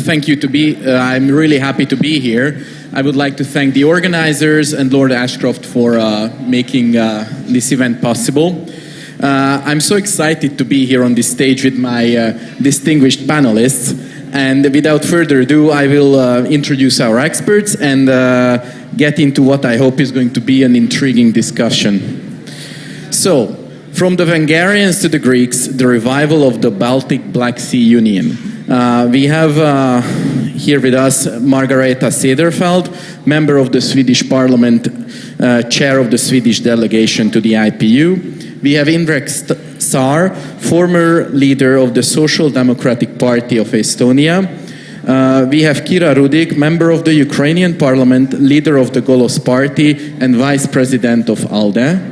thank you I'm really happy to be here. I would like to thank the organizers and Lord Ashcroft for making this event possible. I'm so excited to be here on this stage with my distinguished panelists. And without further ado, I will introduce our experts and get into what I hope is going to be an intriguing discussion. So, from the Varangians to the Greeks, the revival of the Baltic-Black Sea Union. We have here with us Margareta Cederfelt, member of the Swedish Parliament, chair of the Swedish delegation to the IPU. We have Indrek Saar, former leader of the Social Democratic Party of Estonia. We have Rudik, member of the Ukrainian Parliament, leader of the Golos party, and vice president of ALDE.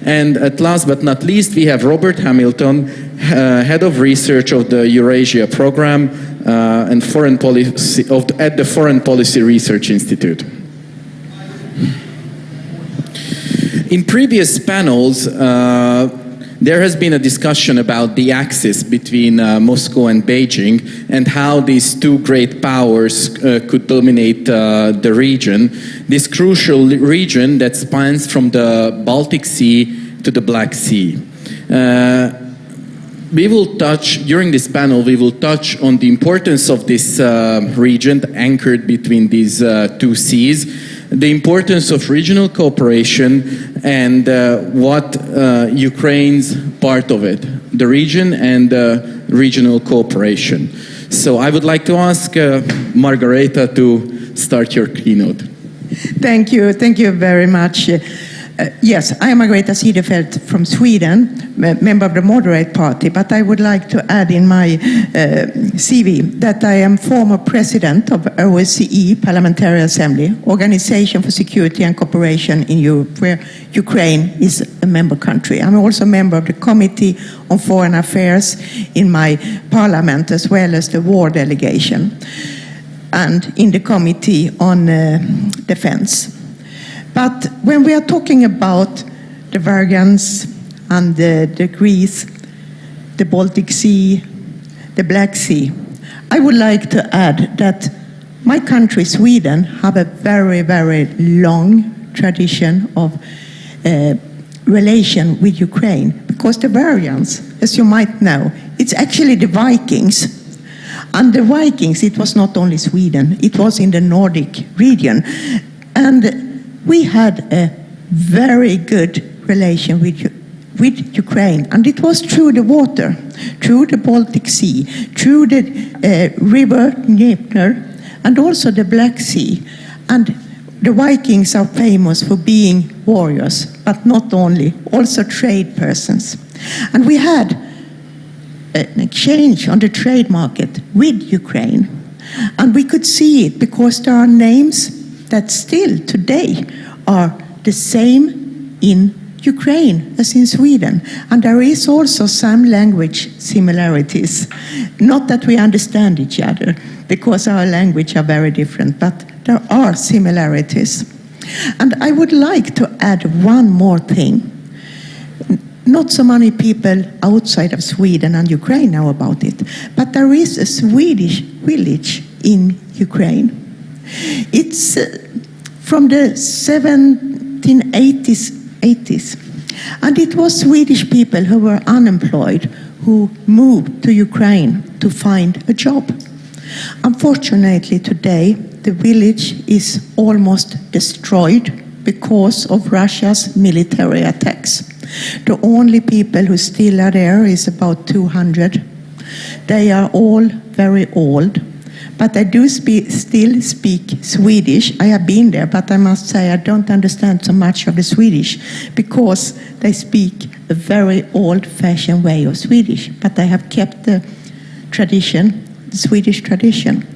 And at last but not least, we have Robert Hamilton, head of research of the Eurasia program and foreign policy at the Foreign Policy Research Institute. In previous panels, there has been a discussion about the axis between Moscow and Beijing and how these two great powers could dominate the region, this crucial region that spans from the Baltic Sea to the Black Sea. During this panel, we will touch on the importance of this region anchored between these two seas, the importance of regional cooperation and what Ukraine's part of it, the region and regional cooperation. So I would like to ask Margareta to start your keynote. Thank you very much. Yes, I am Margareta Cederfelt from Sweden, member of the Moderate Party, but I would like to add in my CV that I am former president of OSCE Parliamentary Assembly, Organization for Security and Cooperation in Europe, where Ukraine is a member country. I'm also a member of the Committee on Foreign Affairs in my parliament, as well as the war delegation, and in the Committee on Defense. But when we are talking about the Varangians and the Greece, the Baltic Sea, the Black Sea, I would like to add that my country, Sweden, have a very, very long tradition of relation with Ukraine, because the Varangians, as you might know, it's actually the Vikings. And the Vikings, it was not only Sweden, it was in the Nordic region. And we had a very good relation with Ukraine, and it was through the water, through the Baltic Sea, through the river Dnieper, and also the Black Sea. And the Vikings are famous for being warriors, but not only, also trade persons. And we had an exchange on the trade market with Ukraine. And we could see it because there are names that still today are the same in Ukraine as in Sweden. And there is also some language similarities. Not that we understand each other, because our language are very different, but there are similarities. And I would like to add one more thing. Not so many people outside of Sweden and Ukraine know about it, but there is a Swedish village in Ukraine. It's from the 1780s, and it was Swedish people who were unemployed who moved to Ukraine to find a job. Unfortunately, today the village is almost destroyed because of Russia's military attacks. The only people who still are there is about 200. They are all very old. But I do still speak Swedish. I have been there, but I must say I don't understand so much of the Swedish because they speak a very old-fashioned way of Swedish. But I have kept the tradition, the Swedish tradition.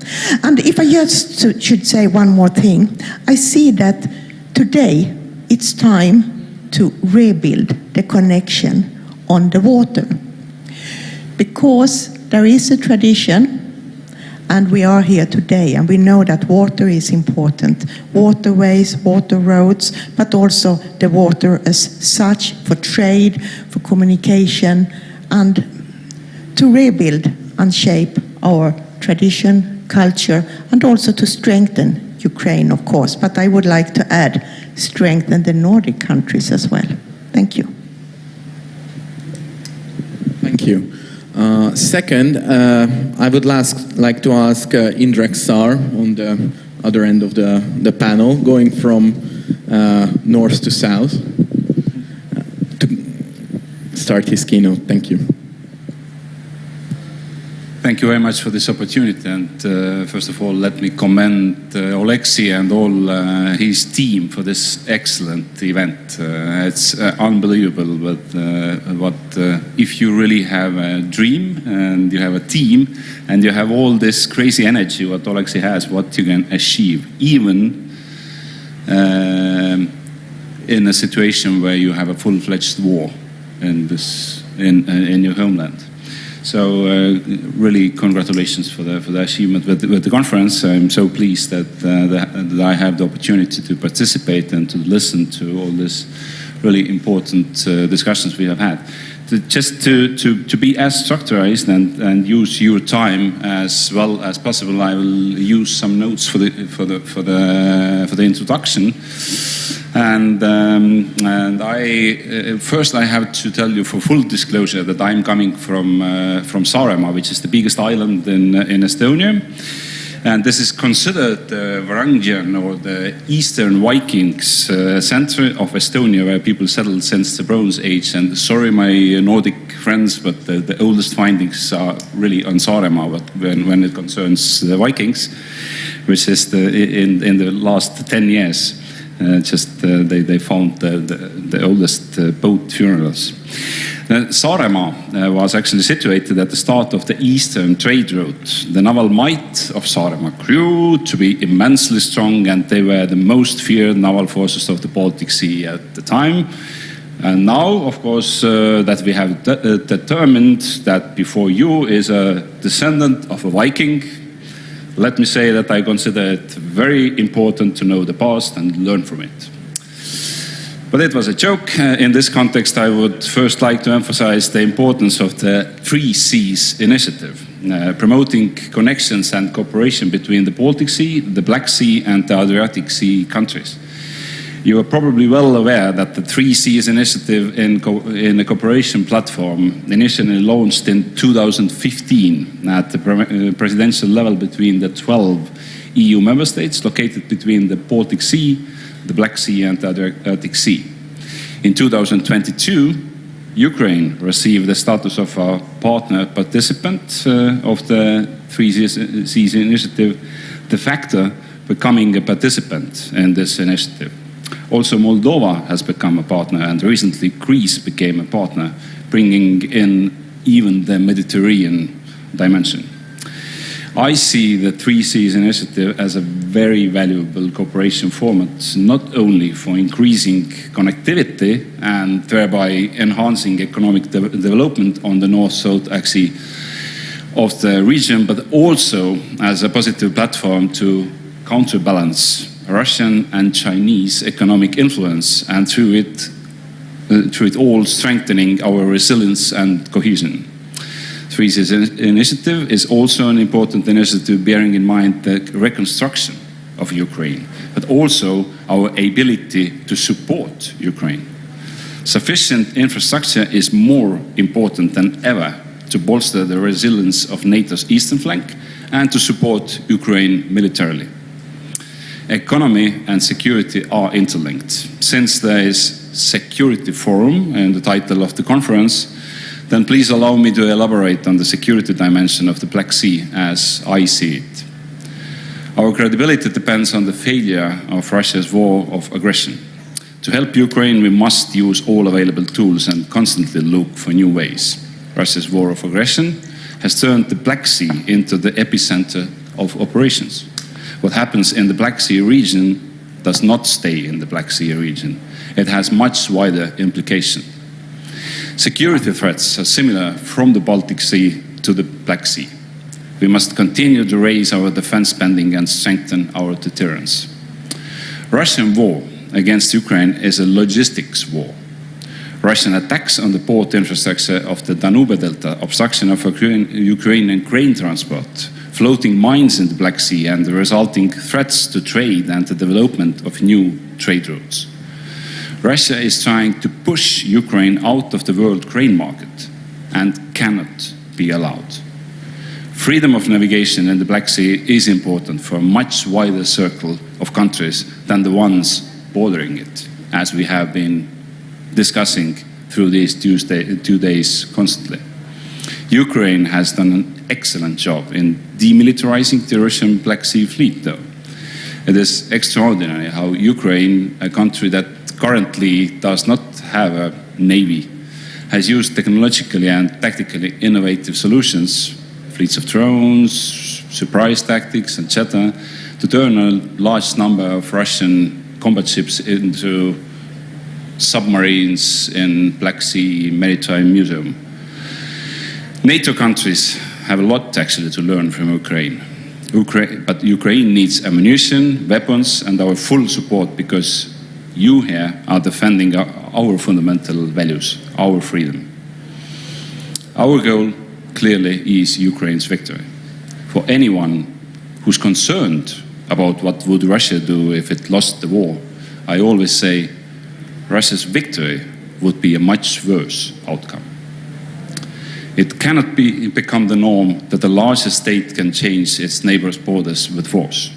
And if I just should say one more thing, I see that today it's time to rebuild the connection on the water, because there is a tradition. And we are here today, and we know that water is important. Waterways, water roads, but also the water as such for trade, for communication, and to rebuild and shape our tradition, culture, and also to strengthen Ukraine, of course. But I would like to add, strengthen the Nordic countries as well. Thank you. Thank you. Second, I would like to ask Indrek Saar on the other end of the panel, going from north to south, to start his keynote. Thank you. Thank you very much for this opportunity, and first of all, let me commend Oleksiy and all his team for this excellent event. It's unbelievable, but if you really have a dream and you have a team and you have all this crazy energy what Oleksiy has, what you can achieve, even in a situation where you have a full-fledged war in your homeland. So really congratulations for the achievement with the conference. I'm so pleased that I have the opportunity to participate and to listen to all these really important discussions we have had. Just to be as structured and use your time as well as possible, I will use some notes for the introduction. And first I have to tell you for full disclosure that I'm coming from Saaremaa, which is the biggest island in Estonia. And this is considered the Varangian or the Eastern Vikings center of Estonia, where people settled since the Bronze Age. And sorry, my Nordic friends, but the oldest findings are really on Saaremaa when it concerns the Vikings, which is in the last 10 years. They found the oldest boat funerals. Saaremaa was actually situated at the start of the eastern trade route. The naval might of Saaremaa grew to be immensely strong, and they were the most feared naval forces of the Baltic Sea at the time. And now, of course, that we have determined that before you is a descendant of a Viking, let me say that I consider it very important to know the past and learn from it. But it was a joke. In this context, I would first like to emphasize the importance of the Three Seas initiative, promoting connections and cooperation between the Baltic Sea, the Black Sea, and the Adriatic Sea countries. You are probably well aware that the Three Seas initiative in a cooperation platform initially launched in 2015 at the presidential level between the 12 EU member states located between the Baltic Sea, the Black Sea, and the Adriatic Sea. In 2022, Ukraine received the status of a partner participant of the Three Seas initiative, de facto becoming a participant in this initiative. Also, Moldova has become a partner, and recently Greece became a partner, bringing in even the Mediterranean dimension. I see the Three Seas initiative as a very valuable cooperation format, not only for increasing connectivity and thereby enhancing economic development on the north-south axis of the region, but also as a positive platform to counterbalance Russian and Chinese economic influence, and through it all strengthening our resilience and cohesion. Three Seas initiative is also an important initiative bearing in mind the reconstruction of Ukraine, but also our ability to support Ukraine. Sufficient infrastructure is more important than ever to bolster the resilience of NATO's eastern flank and to support Ukraine militarily. Economy and security are interlinked. Since there is Security Forum in the title of the conference, then please allow me to elaborate on the security dimension of the Black Sea as I see it. Our credibility depends on the failure of Russia's war of aggression. To help Ukraine, we must use all available tools and constantly look for new ways. Russia's war of aggression has turned the Black Sea into the epicenter of operations. What happens in the Black Sea region does not stay in the Black Sea region. It has much wider implications. Security threats are similar from the Baltic Sea to the Black Sea. We must continue to raise our defense spending and strengthen our deterrence. Russian war against Ukraine is a logistics war. Russian attacks on the port infrastructure of the Danube Delta, obstruction of Ukrainian grain transport, floating mines in the Black Sea, and the resulting threats to trade and the development of new trade routes. Russia is trying to push Ukraine out of the world grain market and cannot be allowed. Freedom of navigation in the Black Sea is important for a much wider circle of countries than the ones bordering it, as we have been discussing through these 2 days constantly. Ukraine has done an excellent job in demilitarizing the Russian Black Sea fleet, though. It is extraordinary how Ukraine, a country that currently does not have a navy, has used technologically and tactically innovative solutions, fleets of drones, surprise tactics, etc., to turn a large number of Russian combat ships into submarines in Black Sea Maritime Museum. NATO countries have a lot actually to learn from Ukraine. But Ukraine needs ammunition, weapons, and our full support, because you here are defending our fundamental values, our freedom. Our goal clearly is Ukraine's victory. For anyone who's concerned about what would Russia do if it lost the war, I always say Russia's victory would be a much worse outcome. It cannot become the norm that a larger state can change its neighbor's borders with force.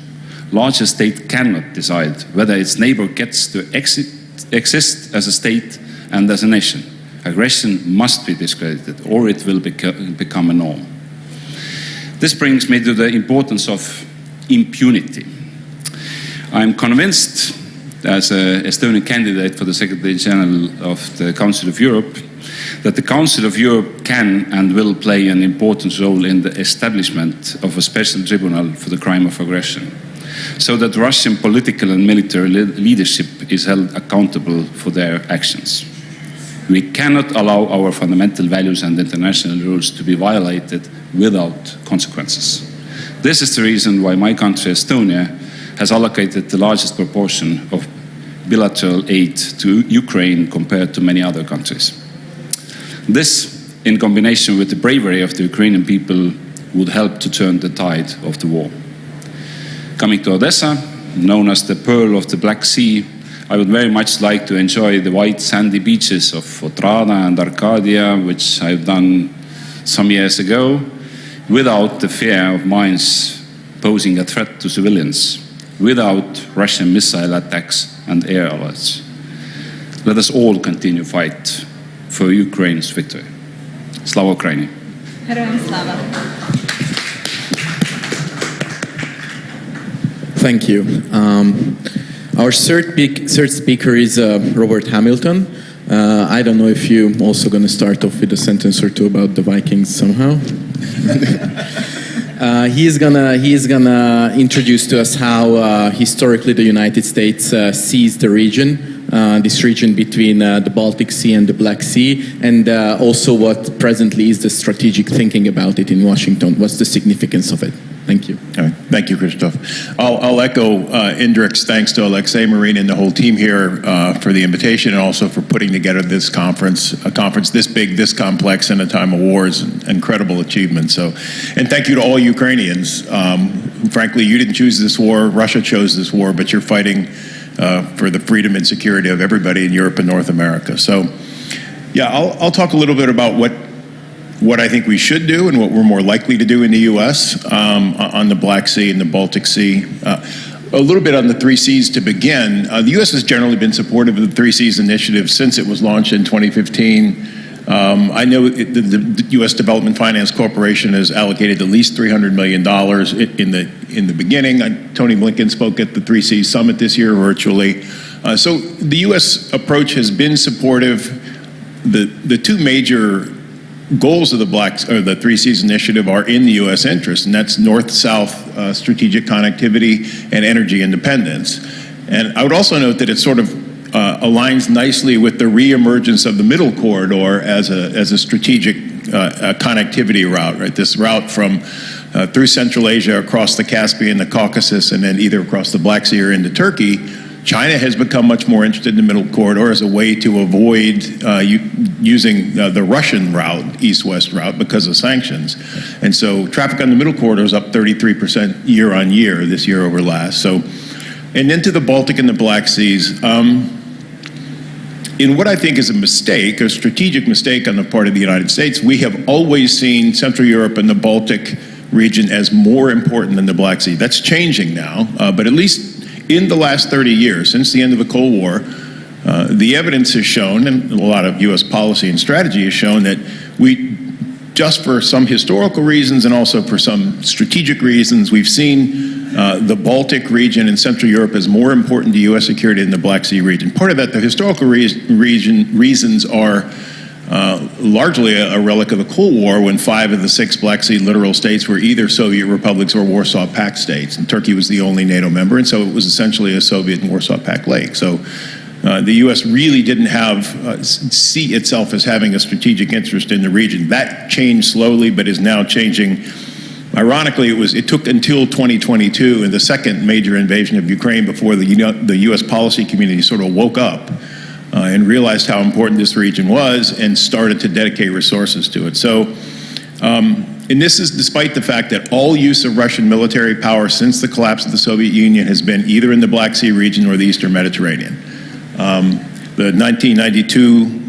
Larger state cannot decide whether its neighbor gets to exist as a state and as a nation. Aggression must be discredited, or it will become a norm. This brings me to the importance of impunity. I'm convinced, as an Estonian candidate for the Secretary General of the Council of Europe, that the Council of Europe can and will play an important role in the establishment of a special tribunal for the crime of aggression, so that Russian political and military leadership is held accountable for their actions. We cannot allow our fundamental values and international rules to be violated without consequences. This is the reason why my country, Estonia, has allocated the largest proportion of bilateral aid to Ukraine compared to many other countries. This, in combination with the bravery of the Ukrainian people, would help to turn the tide of the war. Coming to Odesa, known as the Pearl of the Black Sea, I would very much like to enjoy the white sandy beaches of Otrada and Arcadia, which I've done some years ago, without the fear of mines posing a threat to civilians, without Russian missile attacks and air alerts. Let us all continue to fight for Ukraine's victory. Slava Ukraini! Heroям слава! Thank you. Our third speaker is Robert Hamilton. I don't know if you're also going to start off with a sentence or two about the Vikings somehow. He is gonna introduce to us how historically the United States sees the region. This region between the Baltic Sea and the Black Sea, and also what presently is the strategic thinking about it in Washington. What's the significance of it? Thank you. All right. Thank you, Christoph. I'll echo Indrek's thanks to Alexei, Marina, and the whole team here for the invitation, and also for putting together this conference, a conference this big, this complex, in a time of wars, and incredible achievement. So, and thank you to all Ukrainians. Frankly, you didn't choose this war. Russia chose this war, but you're fighting for the freedom and security of everybody in Europe and North America. So, yeah, I'll talk a little bit about what I think we should do and what we're more likely to do in the U.S. On the Black Sea and the Baltic Sea. A little bit on the Three Seas to begin. The U.S. has generally been supportive of the Three Seas initiative since it was launched in 2015. I know the U.S. Development Finance Corporation has allocated at least $300 million in the beginning. Tony Blinken spoke at the Three Seas Summit this year virtually. So the U.S. approach has been supportive. The two major goals of the Three Seas Initiative are in the U.S. interest, and that's north-south strategic connectivity and energy independence. And I would also note that it sort of aligns nicely with the reemergence of the Middle Corridor as a strategic connectivity route, right? This route from through Central Asia, across the Caspian, the Caucasus, and then either across the Black Sea or into Turkey China has become much more interested in the middle corridor as a way to avoid using the Russian route, east-west route, because of sanctions. And so traffic on the middle corridor is up 33% year on year, this year over last. So, and into the Baltic and the Black Seas. In what I think is a mistake, a strategic mistake on the part of the United States, we have always seen Central Europe and the Baltic region as more important than the Black Sea. That's changing now, but at least in the last 30 years, since the end of the Cold War, the evidence has shown, and a lot of U.S. policy and strategy has shown, that we, just for some historical reasons and also for some strategic reasons, we've seen the Baltic region and Central Europe as more important to U.S. security than the Black Sea region. Part of that, the historical reasons are largely a relic of the Cold War, when 5 of the 6 Black Sea littoral states were either Soviet republics or Warsaw Pact states, and Turkey was the only NATO member, and so it was essentially a Soviet and Warsaw Pact lake. So the U.S. really didn't see itself as having a strategic interest in the region. That changed slowly, but is now changing. Ironically, it took until 2022 and the second major invasion of Ukraine before the U.S. policy community sort of woke up and realized how important this region was and started to dedicate resources to it. So, and this is despite the fact that all use of Russian military power since the collapse of the Soviet Union has been either in the Black Sea region or the Eastern Mediterranean. The 1992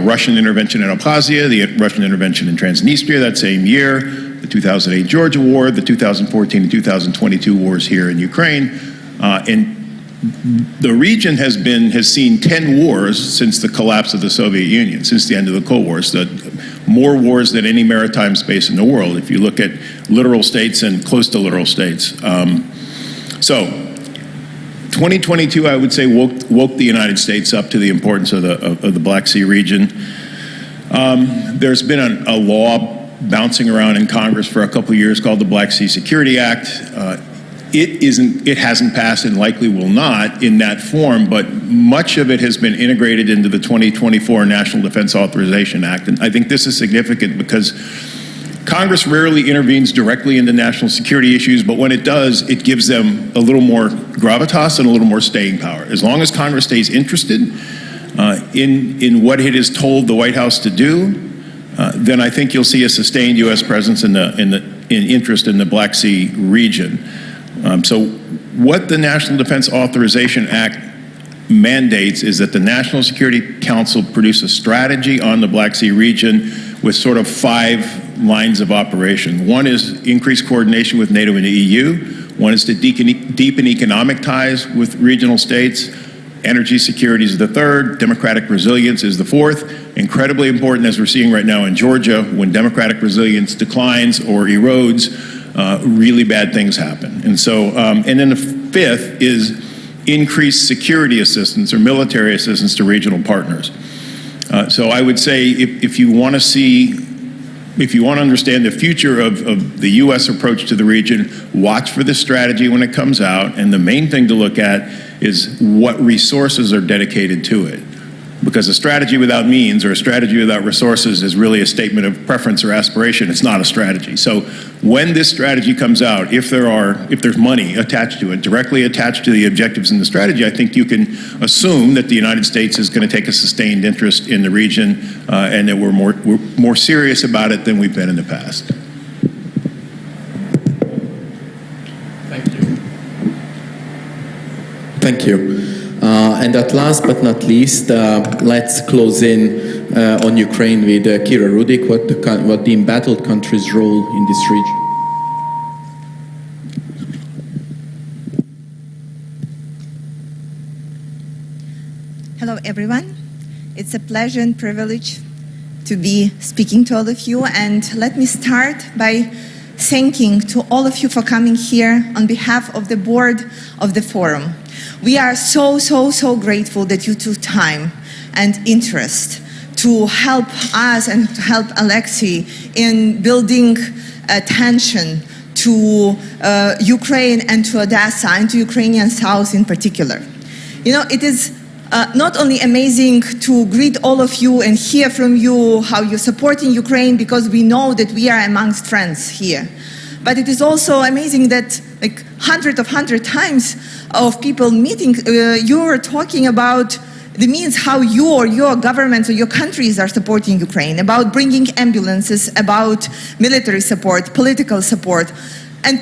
Russian intervention in Abkhazia, the Russian intervention in Transnistria that same year, the 2008 Georgia War, the 2014 and 2022 wars here in Ukraine, and the region has seen 10 wars since the collapse of the Soviet Union, since the end of the Cold War. So more wars than any maritime space in the world, if you look at littoral states and close to littoral states. So 2022, I would say, woke the United States up to the importance of the Black Sea region. There's been a law bouncing around in Congress for a couple of years called the Black Sea Security Act. It hasn't passed and likely will not in that form, but much of it has been integrated into the 2024 National Defense Authorization Act. And I think this is significant because Congress rarely intervenes directly into national security issues, but when it does, it gives them a little more gravitas and a little more staying power. As long as Congress stays interested in what it has told the White House to do, then I think you'll see a sustained U.S. presence in interest in the Black Sea region. So what the National Defense Authorization Act mandates is that the National Security Council produce a strategy on the Black Sea region with sort of 5 lines of operation. One is increased coordination with NATO and the EU. One is to deepen economic ties with regional states. Energy security is the third. Democratic resilience is the fourth. Incredibly important, as we're seeing right now in Georgia, when democratic resilience declines or erodes, really bad things happen. And so, and then the fifth is increased security assistance or military assistance to regional partners. So I would say if you want to understand the future of the U.S. approach to the region, watch for this strategy when it comes out. And the main thing to look at is what resources are dedicated to it. Because a strategy without means or a strategy without resources is really a statement of preference or aspiration. It's not a strategy. So when this strategy comes out, if there's money attached to it, directly attached to the objectives in the strategy, I think you can assume that the United States is going to take a sustained interest in the region and that we're more serious about it than we've been in the past. Thank you. Thank you. And at last but not least, let's close in on Ukraine with Kira Rudik, what the embattled country's role in this region. Hello, everyone. It's a pleasure and privilege to be speaking to all of you. And let me start by thanking to all of you for coming here on behalf of the board of the forum. We are so grateful that you took time and interest to help us and to help Alexei in building attention to Ukraine and to Odesa and to Ukrainian South in particular. You know, it is not only amazing to greet all of you and hear from you how you're supporting Ukraine, because we know that we are amongst friends here. But it is also amazing that like hundred times of people meeting, you are talking about the means how you or your governments or your countries are supporting Ukraine, about bringing ambulances, about military support, political support. And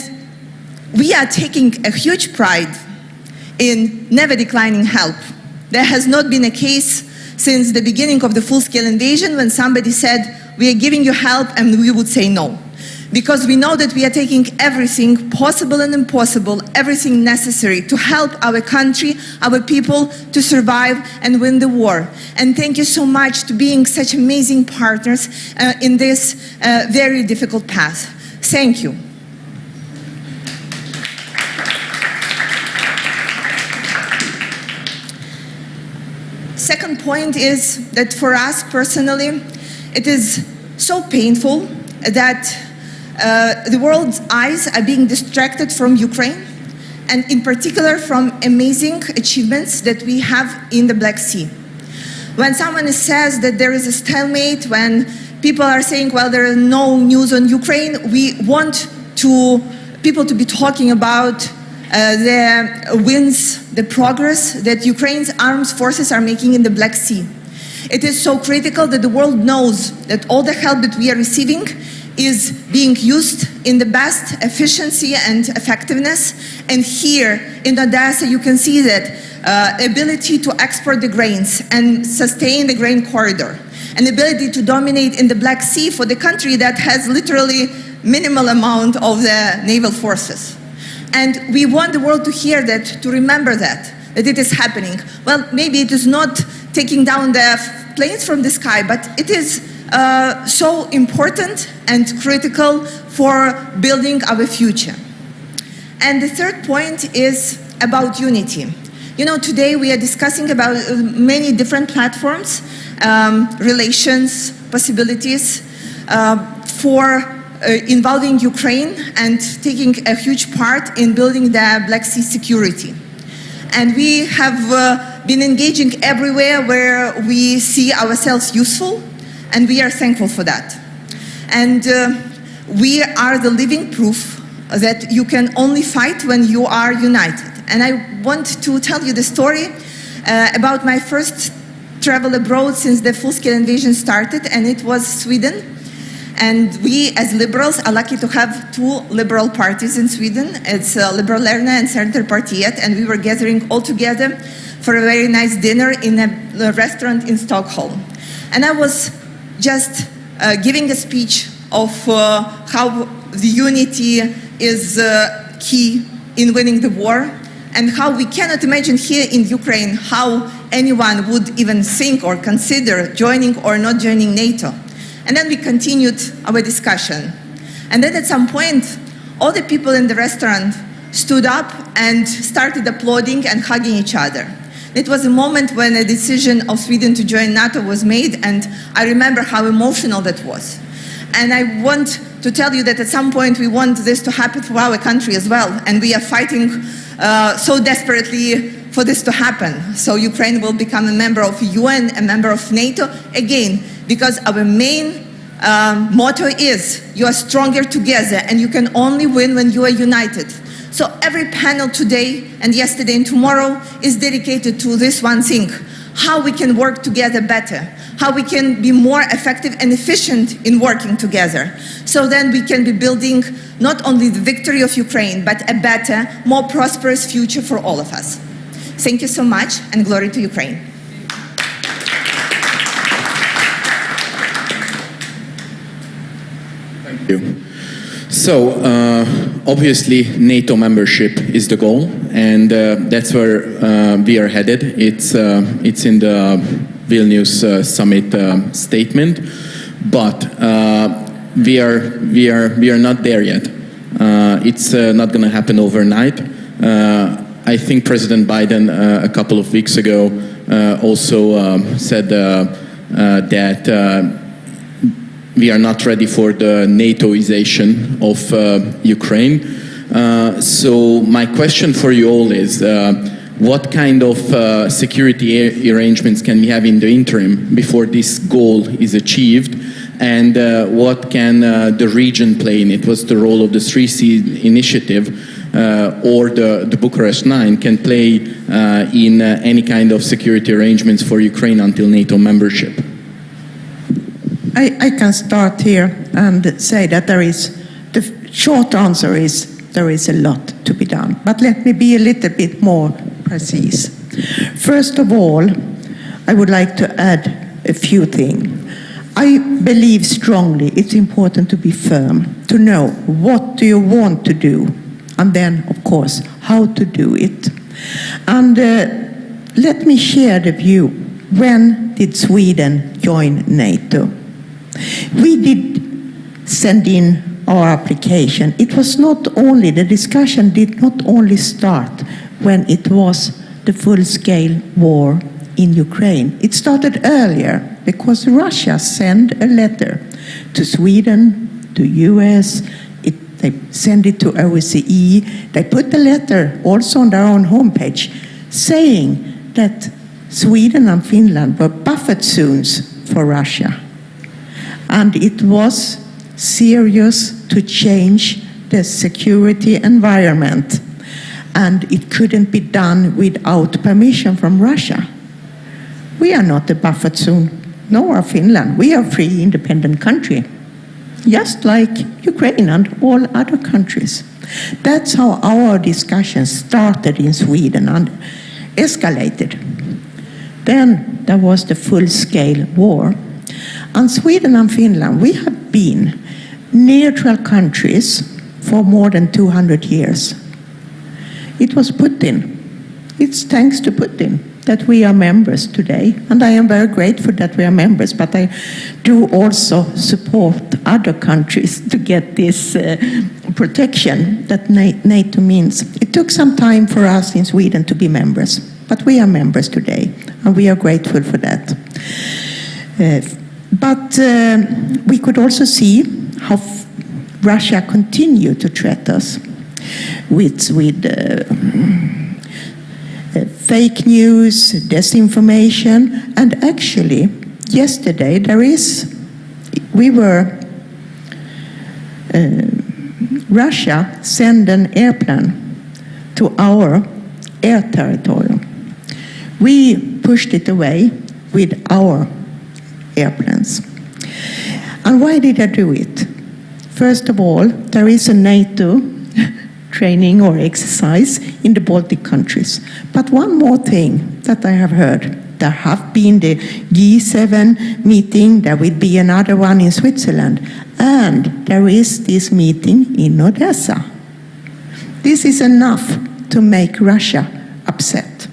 we are taking a huge pride in never declining help. There has not been a case since the beginning of the full-scale invasion when somebody said, we are giving you help, and we would say no. Because we know that we are taking everything possible and impossible, everything necessary to help our country, our people to survive and win the war. And thank you so much to being such amazing partners in this very difficult path. Thank you. Second point is that for us personally, it is so painful that the world's eyes are being distracted from Ukraine, and in particular from amazing achievements that we have in the Black Sea. When someone says that there is a stalemate, when people are saying, well, there is no news on Ukraine, we want people to be talking about the wins, the progress that Ukraine's armed forces are making in the Black Sea. It is so critical that the world knows that all the help that we are receiving is being used in the best efficiency and effectiveness. And here in Odesa, you can see that ability to export the grains and sustain the grain corridor, an ability to dominate in the Black Sea for the country that has literally minimal amount of the naval forces. And we want the world to hear that, to remember that it is happening. Well, maybe it is not taking down the planes from the sky, but it is so important and critical for building our future. And the third point is about unity. You know, today we are discussing about many different platforms, relations, possibilities for involving Ukraine and taking a huge part in building the Black Sea security. And we have been engaging everywhere where we see ourselves useful, and we are thankful for that. And we are the living proof that you can only fight when you are united. And I want to tell you the story about my first travel abroad since the full-scale invasion started, and it was Sweden. And we, as liberals, are lucky to have two liberal parties in Sweden. It's Liberalerna and Cederfelt, and we were gathering all together for a very nice dinner in a restaurant in Stockholm. And I was just giving a speech of how the unity is key in winning the war, and how we cannot imagine here in Ukraine how anyone would even think or consider joining or not joining NATO. And then we continued our discussion. And then at some point, all the people in the restaurant stood up and started applauding and hugging each other. It was a moment when a decision of Sweden to join NATO was made, and I remember how emotional that was. And I want to tell you that at some point we want this to happen for our country as well, and we are fighting so desperately for this to happen. So Ukraine will become a member of UN, a member of NATO, again, because our main motto is, you are stronger together, and you can only win when you are united. So every panel today and yesterday and tomorrow is dedicated to this one thing: how we can work together better, how we can be more effective and efficient in working together. So then we can be building not only the victory of Ukraine, but a better, more prosperous future for all of us. Thank you so much, and glory to Ukraine. Thank you. So, obviously, NATO membership is the goal, and that's where we are headed. It's in the Vilnius summit statement, but we are not there yet. It's not going to happen overnight. I think President Biden a couple of weeks ago also said that we are not ready for the NATOization of Ukraine. So my question for you all is, what kind of security arrangements can we have in the interim before this goal is achieved? and what can the region play in it? What's the role of the 3C initiative or the Bucharest 9 can play in any kind of security arrangements for Ukraine until NATO membership? I can start here and say that the short answer is there is a lot to be done. But let me be a little bit more precise. First of all, I would like to add a few things. I believe strongly it's important to be firm, to know what do you want to do, and then, of course, how to do it. And let me share the view. When did Sweden join NATO? We did send in our application. It was not only, the discussion did not only start when it was the full-scale war in Ukraine. It started earlier because Russia sent a letter to Sweden, to US, they sent it to OSCE. They put the letter also on their own homepage saying that Sweden and Finland were buffer zones for Russia. And it was serious to change the security environment. And it couldn't be done without permission from Russia. We are not a buffer zone, nor are Finland. We are a free, independent country, just like Ukraine and all other countries. That's how our discussions started in Sweden and escalated. Then there was the full-scale war. And Sweden and Finland, we have been neutral countries for more than 200 years. It was Putin. It's thanks to Putin that we are members today. And I am very grateful that we are members, but I do also support other countries to get this protection that NATO means. It took some time for us in Sweden to be members, but we are members today, and we are grateful for that. But we could also see how Russia continued to threaten us with fake news, disinformation, and actually yesterday Russia sent an airplane to our air territory. We pushed it away with our airplanes. And why did I do it? First of all, there is a NATO training or exercise in the Baltic countries. But one more thing that I have heard. There have been the G7 meeting, there will be another one in Switzerland, and there is this meeting in Odesa. This is enough to make Russia upset.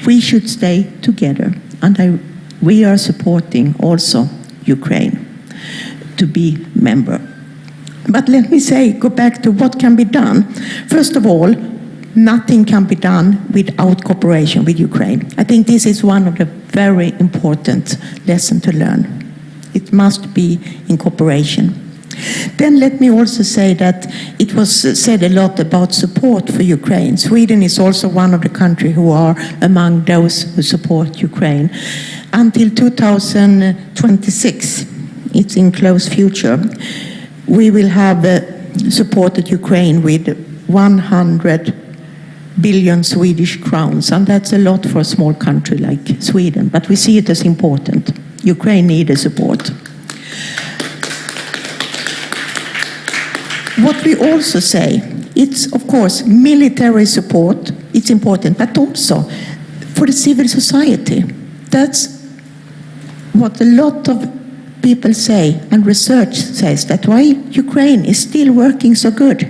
We should stay together, and we are supporting also Ukraine to be member. But let me go back to what can be done. First of all, nothing can be done without cooperation with Ukraine. I think this is one of the very important lessons to learn. It must be in cooperation. Then let me also say that it was said a lot about support for Ukraine. Sweden is also one of the countries who are among those who support Ukraine. Until 2026, it's in close future, we will have supported Ukraine with 100 billion Swedish crowns, and that's a lot for a small country like Sweden, but we see it as important. Ukraine needs support. What we also say, it's of course military support, it's important, but also for the civil society. That's what a lot of people say, and research says, that why Ukraine is still working so good.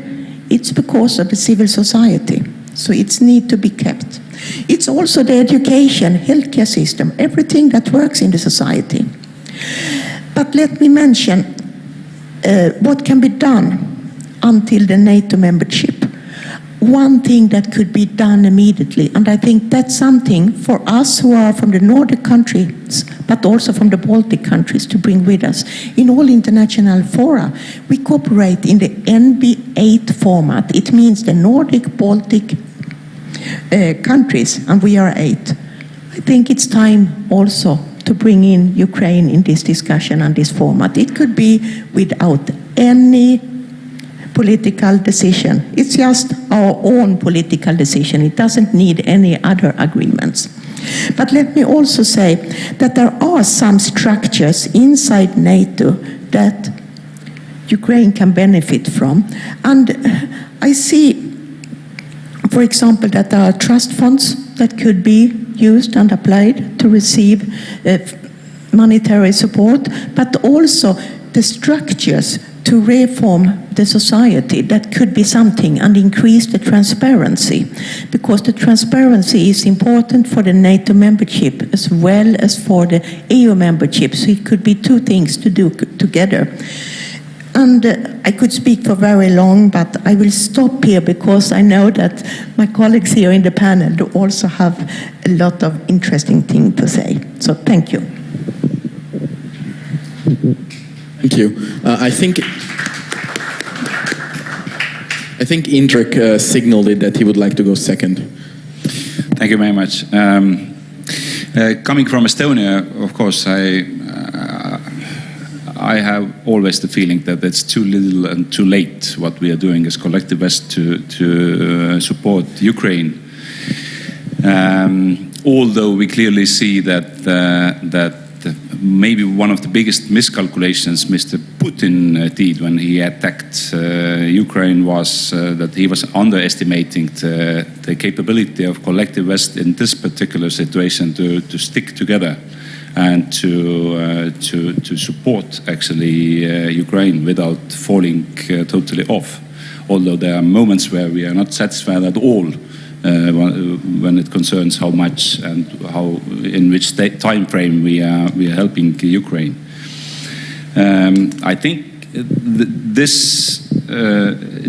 It's because of the civil society. So it needs to be kept. It's also the education, healthcare system, everything that works in the society. But let me mention what can be done until the NATO membership. One thing that could be done immediately, and I think that's something for us who are from the Nordic countries, but also from the Baltic countries, to bring with us. In all international fora, we cooperate in the NB8 format. It means the Nordic, Baltic countries, and we are 8. I think it's time also to bring in Ukraine in this discussion and this format. It could be without any political decision. It's just our own political decision. It doesn't need any other agreements. But let me also say that there are some structures inside NATO that Ukraine can benefit from. And I see, for example, that there are trust funds that could be used and applied to receive monetary support, but also the structures to reform the society. That could be something, and increase the transparency, because the transparency is important for the NATO membership as well as for the EU membership. So it could be two things to do together. And I could speak for very long, but I will stop here because I know that my colleagues here in the panel do also have a lot of interesting things to say. So thank you. Thank you. I think Indrek signaled it that he would like to go second. Thank you very much. Coming from Estonia, of course, I have always the feeling that it's too little and too late what we are doing as collective West to support Ukraine. Although we clearly see that maybe one of the biggest miscalculations Mr. Putin did when he attacked Ukraine was that he was underestimating the capability of collective West in this particular situation to stick together and to support actually Ukraine without falling totally off. Although there are moments where we are not satisfied at all when it concerns how much and how in which time frame we are helping Ukraine. I think this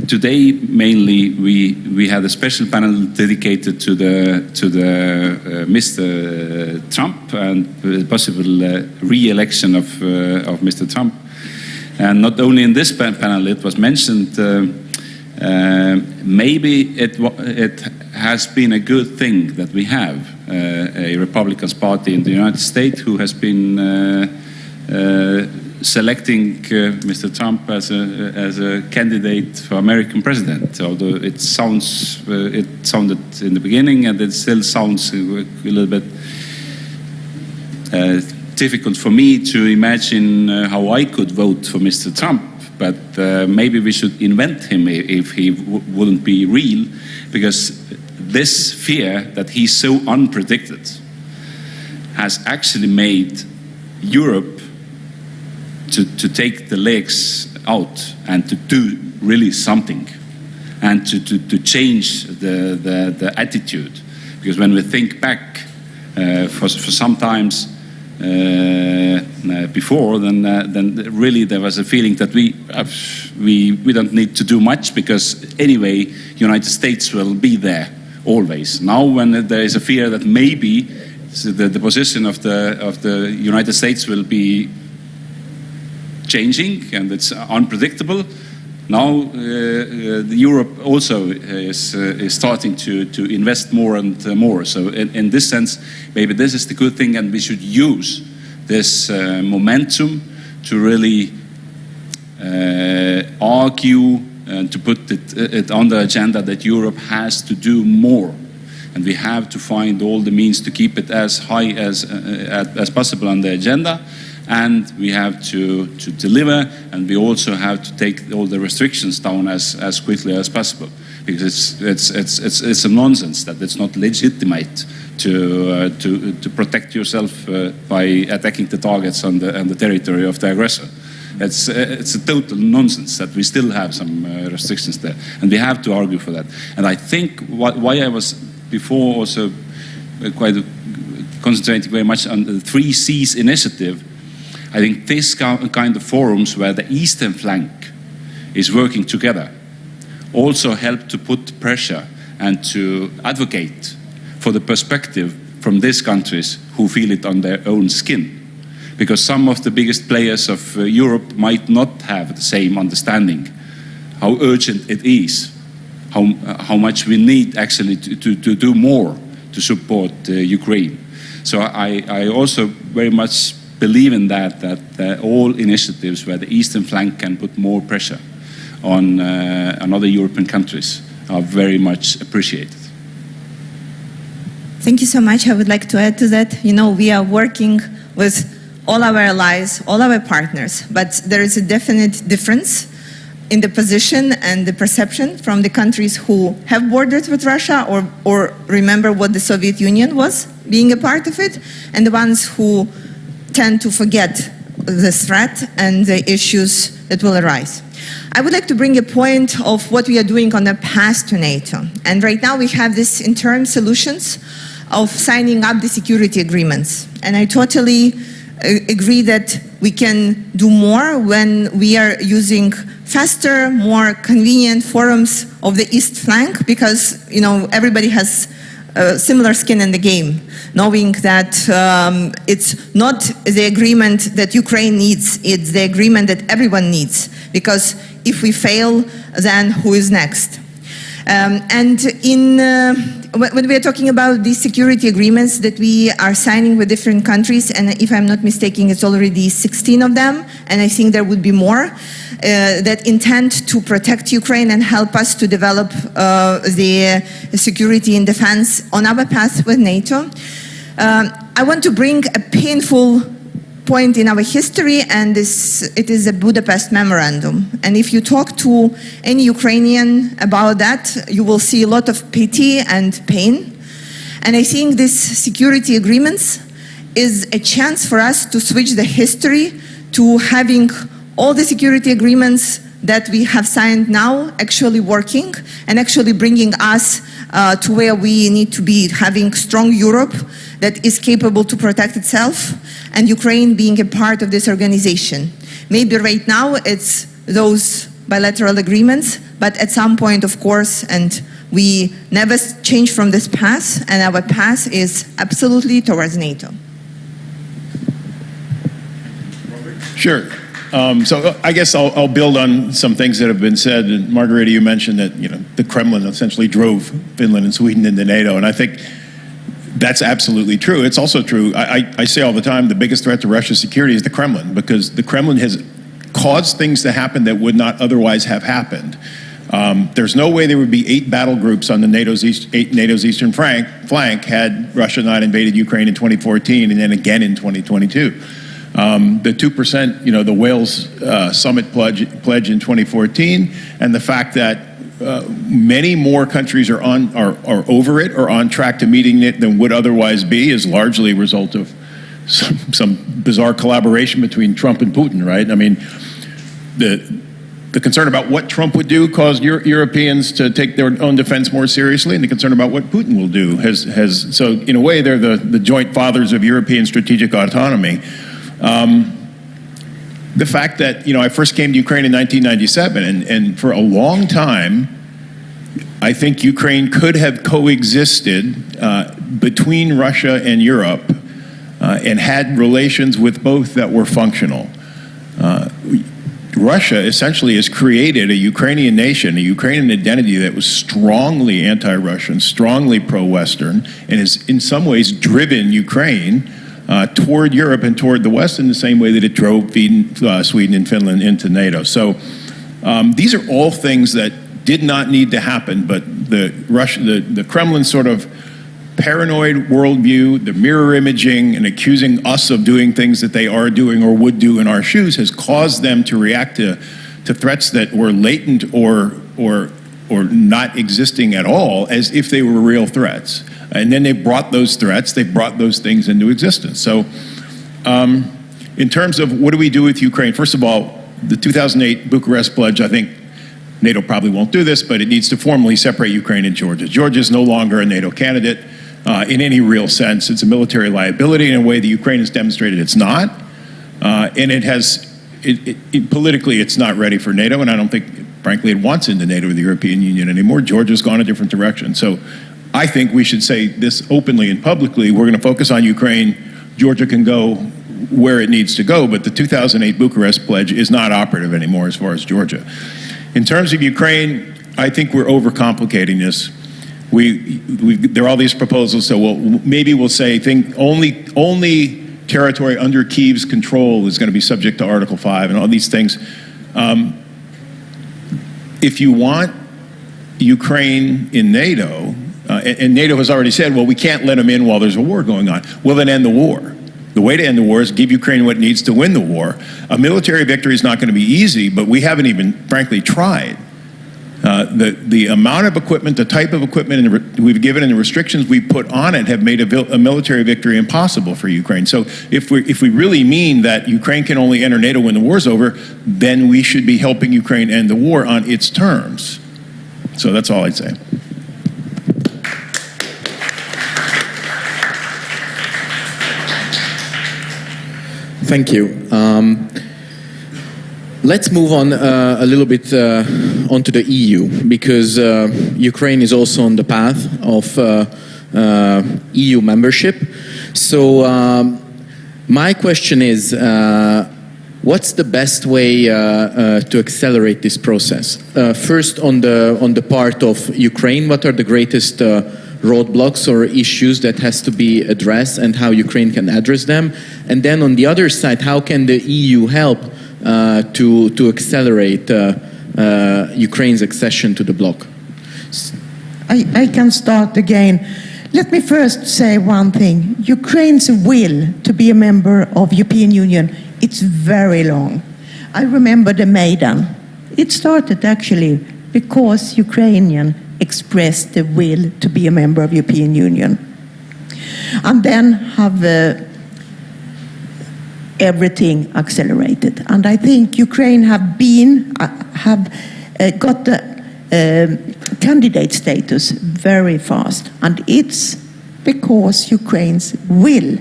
today mainly we had a special panel dedicated to the Mr. Trump and possible re-election of Mr. Trump, and not only in this panel it was mentioned. Maybe it has been a good thing that we have a Republican Party in the United States who has been selecting Mr. Trump as a candidate for American president. Although it sounded in the beginning, and it still sounds a little bit difficult for me to imagine how I could vote for Mr. Trump. But maybe we should invent him if he wouldn't be real, because this fear that he's so unpredicted has actually made Europe to take the legs out and to do really something and to change the attitude. Because when we think back for some times before, then really there was a feeling that we don't need to do much, because anyway United States will be there always. Now when there is a fear that maybe the position of the United States will be changing and it's unpredictable, now Europe also is starting to invest more and more. So in this sense, maybe this is the good thing, and we should use this momentum to really argue and to put it on the agenda that Europe has to do more. And we have to find all the means to keep it as high as possible on the agenda. And we have to deliver, and we also have to take all the restrictions down as quickly as possible, because it's a nonsense that it's not legitimate to protect yourself by attacking the targets on the territory of the aggressor. It's a total nonsense that we still have some restrictions there, and we have to argue for that. And I think why I was before also quite concentrating very much on the 3 Cs initiative. I think this kind of forums where the eastern flank is working together also help to put pressure and to advocate for the perspective from these countries who feel it on their own skin. Because some of the biggest players of Europe might not have the same understanding how urgent it is, how much we need actually to do more to support Ukraine. So I also very much believe in that all initiatives where the eastern flank can put more pressure on other European countries are very much appreciated. Thank you so much. I would like to add to that. You know, we are working with all our allies, all our partners, but there is a definite difference in the position and the perception from the countries who have borders with Russia or remember what the Soviet Union was, being a part of it, and the ones who tend to forget the threat and the issues that will arise. I would like to bring a point of what we are doing on the path to NATO. And right now we have these interim solutions of signing up the security agreements. And I totally agree that we can do more when we are using faster, more convenient forums of the east flank, because you know everybody has similar skin in the game, knowing that it's not the agreement that Ukraine needs, it's the agreement that everyone needs, because if we fail, then who is next? When we are talking about these security agreements that we are signing with different countries, and if I'm not mistaken, it's already 16 of them, and I think there would be more, that intend to protect Ukraine and help us to develop the security and defense on our path with NATO. I want to bring a painful point in our history, and it is a Budapest Memorandum. And if you talk to any Ukrainian about that, you will see a lot of pity and pain. And I think these security agreements is a chance for us to switch the history to having all the security agreements that we have signed now actually working and actually bringing us to where we need to be, having strong Europe that is capable to protect itself, and Ukraine being a part of this organization. Maybe right now it's those bilateral agreements, but at some point, of course, and we never change from this path, and our path is absolutely towards NATO. Sure. So I guess I'll build on some things that have been said. And Margareta, you mentioned that the Kremlin essentially drove Finland and Sweden into NATO, and I think that's absolutely true. It's also true. I say all the time the biggest threat to Russia's security is the Kremlin, because the Kremlin has caused things to happen that would not otherwise have happened. There's no way there would be 8 battle groups on the NATO's eastern flank had Russia not invaded Ukraine in 2014 and then again in 2022. The 2%, the Wales summit pledge in 2014, and the fact that many more countries are over it or on track to meeting it than would otherwise be is largely a result of some bizarre collaboration between Trump and Putin, right? I mean, the concern about what Trump would do caused Europeans to take their own defense more seriously, and the concern about what Putin will do has so in a way they're the joint fathers of European strategic autonomy. The fact that, I first came to Ukraine in 1997, and for a long time, I think Ukraine could have coexisted between Russia and Europe and had relations with both that were functional. Russia essentially has created a Ukrainian nation, a Ukrainian identity that was strongly anti-Russian, strongly pro-Western, and has in some ways driven Ukraine toward Europe and toward the West in the same way that it drove Sweden and Finland into NATO. So these are all things that did not need to happen, but the Kremlin sort of paranoid worldview, the mirror imaging, and accusing us of doing things that they are doing or would do in our shoes has caused them to react to threats that were latent or not existing at all as if they were real threats. And then they brought those threats, they brought those things into existence. So in terms of what do we do with Ukraine, first of all, the 2008 Bucharest Pledge, I think NATO probably won't do this, but it needs to formally separate Ukraine and Georgia. Georgia is no longer a NATO candidate in any real sense. It's a military liability in a way that Ukraine has demonstrated it's not. And politically, it's not ready for NATO, and I don't think, frankly, it wants into NATO or the European Union anymore. Georgia's gone a different direction. So I think we should say this openly and publicly. We're going to focus on Ukraine. Georgia can go where it needs to go, but the 2008 Bucharest Pledge is not operative anymore as far as Georgia. In terms of Ukraine, I think we're overcomplicating this. there are all these proposals, so maybe we'll say only territory under Kyiv's control is going to be subject to Article 5 and all these things. If you want Ukraine in NATO, and NATO has already said, well, we can't let them in while there's a war going on, well, then end the war. The way to end the war is give Ukraine what it needs to win the war. A military victory is not going to be easy, but we haven't even, frankly, tried. The amount of equipment, the type of equipment we've given and the restrictions we've put on it have made a military victory impossible for Ukraine. So if we really mean that Ukraine can only enter NATO when the war's over, then we should be helping Ukraine end the war on its terms. So that's all I'd say. Thank you. Let's move on a little bit onto the EU, because Ukraine is also on the path of EU membership. So my question is, what's the best way to accelerate this process? First, on the part of Ukraine, what are the greatest roadblocks or issues that has to be addressed, and how Ukraine can address them? And then on the other side, how can the EU help to accelerate Ukraine's accession to the bloc? I can start again. Let me first say one thing. Ukraine's will to be a member of European Union, it's very long. I remember the Maidan. It started actually because Ukrainian expressed the will to be a member of European Union. And then have everything accelerated. And I think Ukraine have got the candidate status very fast. And it's because Ukraine's will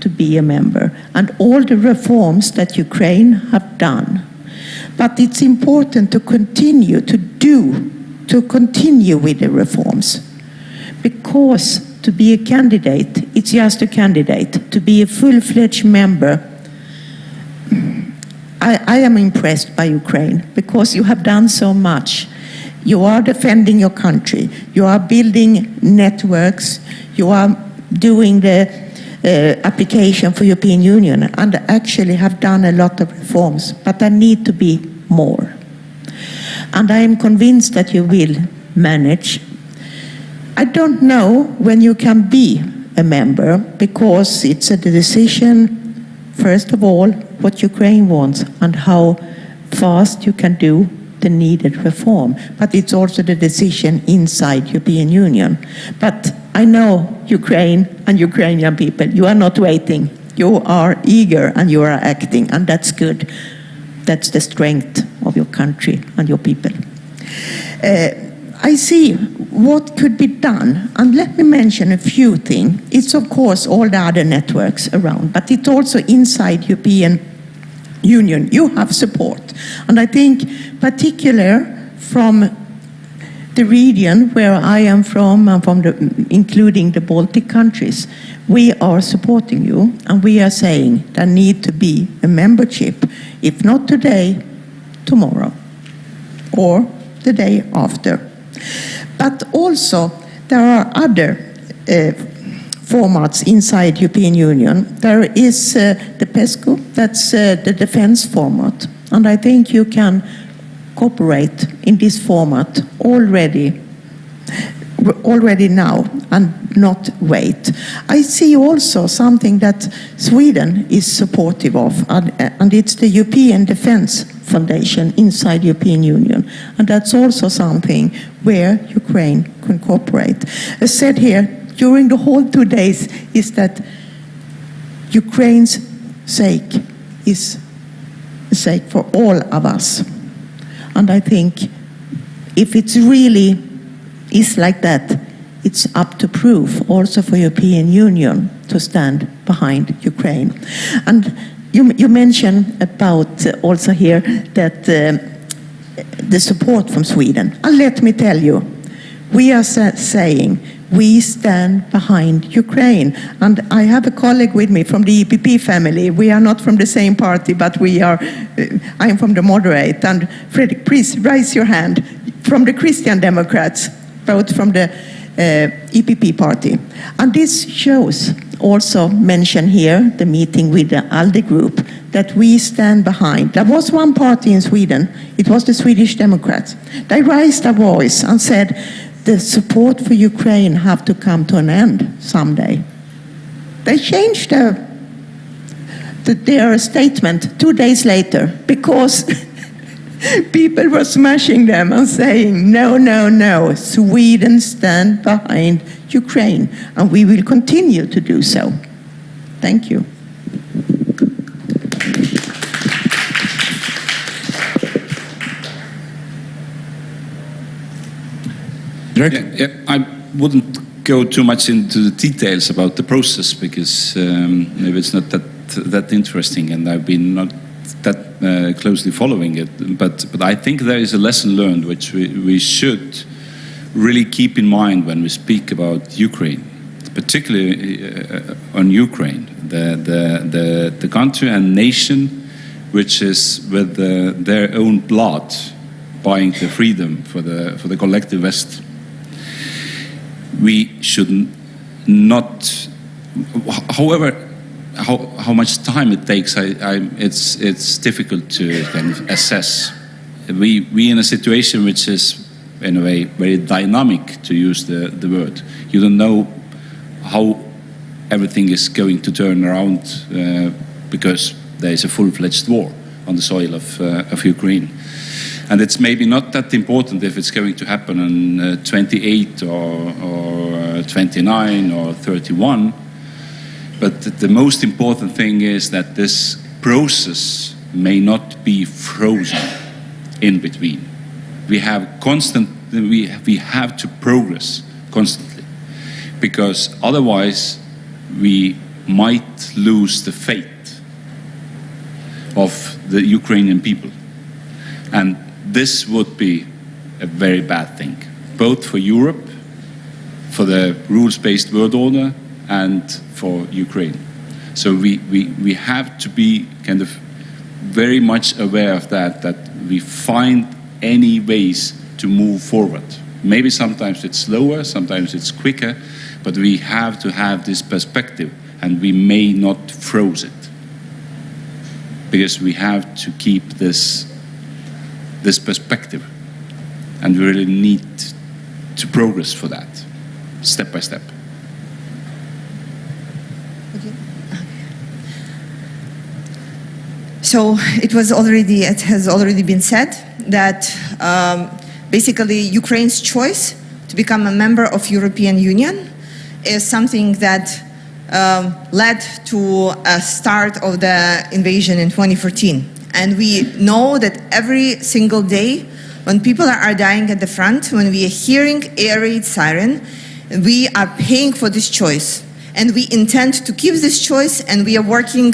to be a member and all the reforms that Ukraine have done. But it's important to continue with the reforms, because to be a candidate, it's just a candidate. To be a full-fledged member, I am impressed by Ukraine, because you have done so much. You are defending your country, you are building networks, you are doing the application for European Union, and actually have done a lot of reforms, but there need to be more. And I am convinced that you will manage. I don't know when you can be a member, because it's a decision, first of all, what Ukraine wants and how fast you can do the needed reform. But it's also the decision inside European Union. But I know Ukraine and Ukrainian people, you are not waiting. You are eager and you are acting, and that's good. That's the strength of your country and your people. I see what could be done, and let me mention a few things. It's of course all the other networks around, but it's also inside European Union. You have support, and I think particular from the region where I am from, including the Baltic countries, we are supporting you, and we are saying there need to be a membership, if not today, tomorrow, or the day after. But also, there are other formats inside European Union. There is the PESCO, that's the defense format, and I think you can cooperate in this format already now and not wait. I see also something that Sweden is supportive of, and it's the European Defence Foundation inside European Union, and that's also something where Ukraine can cooperate. As said here, during the whole 2 days, is that Ukraine's sake is a sake for all of us. And I think if it's really is like that, it's up to proof also for European Union to stand behind Ukraine. And you mentioned about also here that the support from Sweden. And let me tell you, we are saying we stand behind Ukraine. And I have a colleague with me from the EPP family. We are not from the same party, but we are, I am from the moderate. And Fredrik, please raise your hand. From the Christian Democrats, both from the EPP party. And this shows, also mentioned here, the meeting with the ALDE group, that we stand behind. There was one party in Sweden, it was the Swedish Democrats. They raised their voice and said the support for Ukraine have to come to an end someday. They changed their statement 2 days later because people were smashing them and saying, no, no, no, Sweden stand behind Ukraine, and we will continue to do so. Thank you. I wouldn't go too much into the details about the process because maybe it's not that interesting, and I've been not that closely following it. But I think there is a lesson learned which we should really keep in mind when we speak about Ukraine, particularly on Ukraine, the country and nation which is with their own blood buying the freedom for the collective West. We should not, however, how much time it takes, it's difficult to kind of assess. We in a situation which is in a way very dynamic, to use the word. You don't know how everything is going to turn around because there is a full-fledged war on the soil of Ukraine. And it's maybe not that important if it's going to happen on 28 or 29 or 31. But the most important thing is that this process may not be frozen in between. We have to progress constantly, because otherwise we might lose the fate of the Ukrainian people. And this would be a very bad thing, both for Europe, for the rules-based world order, and for Ukraine. So we have to be kind of very much aware of that we find any ways to move forward. Maybe sometimes it's slower, sometimes it's quicker, but we have to have this perspective, and we may not freeze it, because we have to keep this perspective, and we really need to progress for that, step by step. So it has already been said that basically Ukraine's choice to become a member of European Union is something that led to a start of the invasion in 2014. And we know that every single day when people are dying at the front, when we are hearing air raid siren, we are paying for this choice. And we intend to keep this choice, and we are working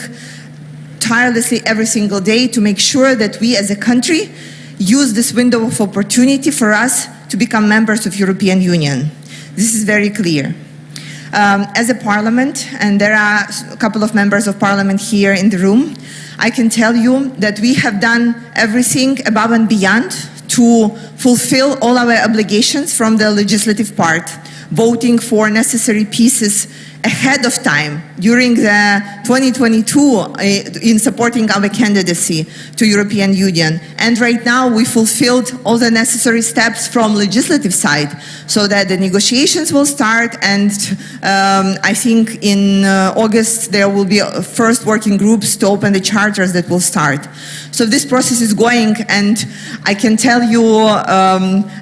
tirelessly every single day to make sure that we as a country use this window of opportunity for us to become members of European Union. This is very clear. As a parliament, and there are a couple of members of parliament here in the room, I can tell you that we have done everything above and beyond to fulfill all our obligations from the legislative part, voting for necessary pieces ahead of time during the 2022 in supporting our candidacy to European Union. And right now we fulfilled all the necessary steps from legislative side so that the negotiations will start, and I think in August there will be first working groups to open the charters that will start. So this process is going, and I can tell you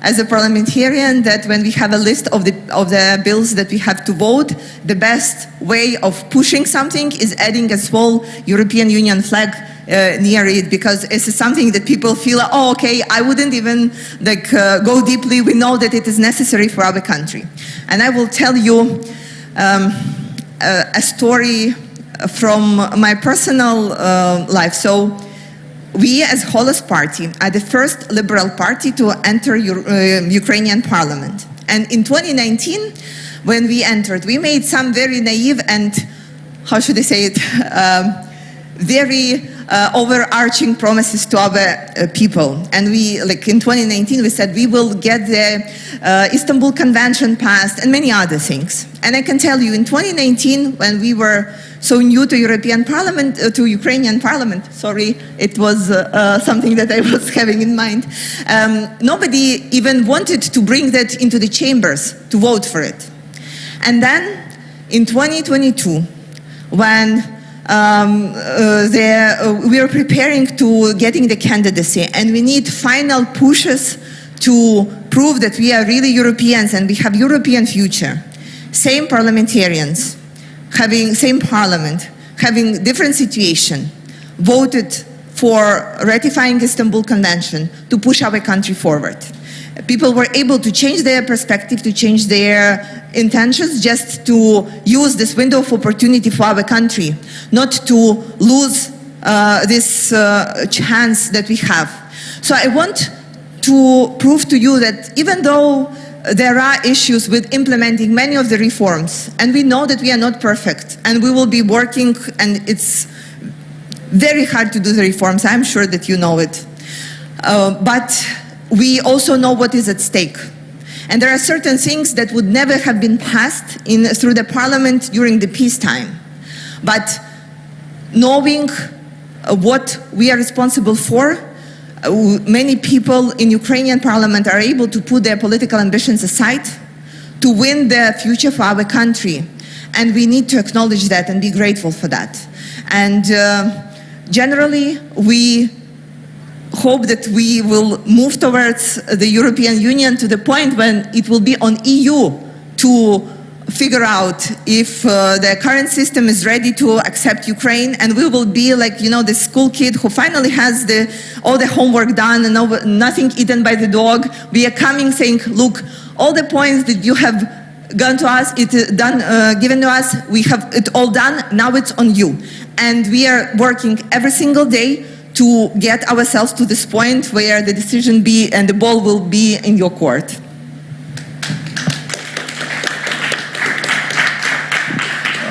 as a parliamentarian that when we have a list of the bills that we have to vote, the best way of pushing something is adding a small European Union flag near it, because it's something that people feel, oh, okay, I wouldn't even go deeply. We know that it is necessary for our country. And I will tell you a story from my personal life. So we as Golos party are the first liberal party to enter Ukrainian parliament. And in 2019, when we entered, we made some very naive and, how should I say it, very overarching promises to our people. And we, like in 2019, we said we will get the Istanbul Convention passed and many other things. And I can tell you, in 2019, when we were so new to European Parliament, to Ukrainian Parliament, sorry, it was something that I was having in mind. Nobody even wanted to bring that into the chambers to vote for it. And then in 2022, when we are preparing to getting the candidacy and we need final pushes to prove that we are really Europeans and we have European future, same parliamentarians, having same parliament, having different situation, voted for ratifying Istanbul Convention to push our country forward. People were able to change their perspective, to change their intentions, just to use this window of opportunity for our country, not to lose this chance that we have. So I want to prove to you that even though there are issues with implementing many of the reforms, and we know that we are not perfect, and we will be working, and it's very hard to do the reforms, I'm sure that you know it. But we also know what is at stake. And there are certain things that would never have been passed through the parliament during the peacetime. But knowing what we are responsible for, many people in Ukrainian parliament are able to put their political ambitions aside to win the future for our country. And we need to acknowledge that and be grateful for that. And generally, we hope that we will move towards the European Union to the point when it will be on EU to figure out if the current system is ready to accept Ukraine, and we will be like, you know, the school kid who finally has all the homework done and nothing eaten by the dog. We are coming saying, look, all the points that you have given to us, given to us, we have it all done, now it's on you. And we are working every single day to get ourselves to this point where the decision be and the ball will be in your court.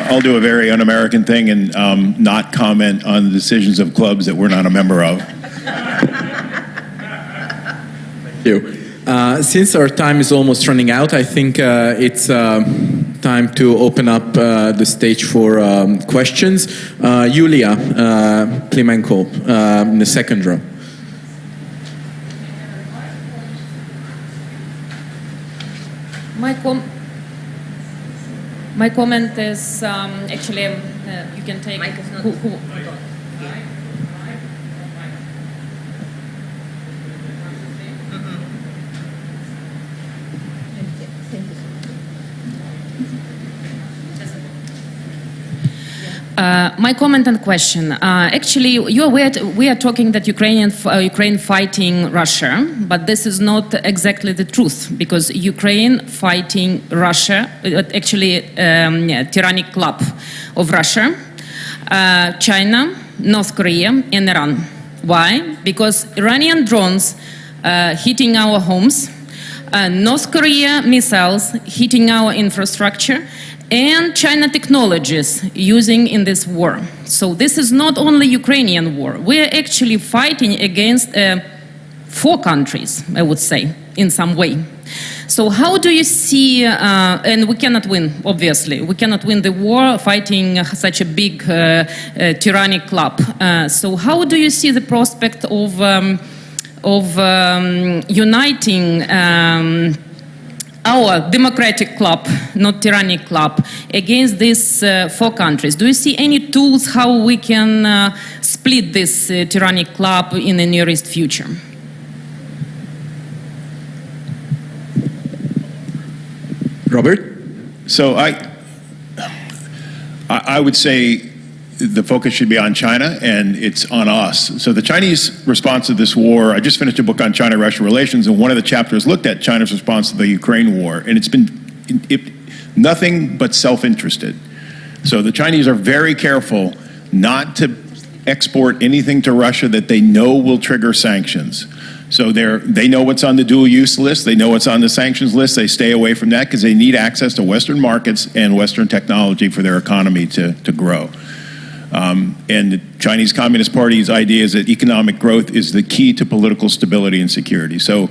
I'll do a very un-American thing and not comment on the decisions of clubs that we're not a member of. Thank you. Since our time is almost running out, I think it's time to open up the stage for questions. Yulia Klimenko in the second row. My comment is actually you can take who my comment and question. Actually, we are talking that Ukraine fighting Russia, but this is not exactly the truth, because Ukraine fighting Russia, actually tyrannic club of Russia, China, North Korea, and Iran. Why? Because Iranian drones hitting our homes, North Korea missiles hitting our infrastructure, and China technologies using in this war. So this is not only Ukrainian war. We are actually fighting against 4 countries, I would say, in some way. So how do you see, and we cannot win, obviously, we cannot win the war fighting such a big tyrannic club. So how do you see the prospect of uniting our democratic club, not tyrannic club, against these 4 countries? Do you see any tools how we can split this tyrannic club in the nearest future? Robert? So I would say the focus should be on China, and it's on us. So the Chinese response to this war, I just finished a book on China-Russia relations, and one of the chapters looked at China's response to the Ukraine war, and it's been nothing but self-interested. So the Chinese are very careful not to export anything to Russia that they know will trigger sanctions. So they know what's on the dual-use list, they know what's on the sanctions list, they stay away from that because they need access to Western markets and Western technology for their economy to grow. And the Chinese Communist Party's idea is that economic growth is the key to political stability and security. So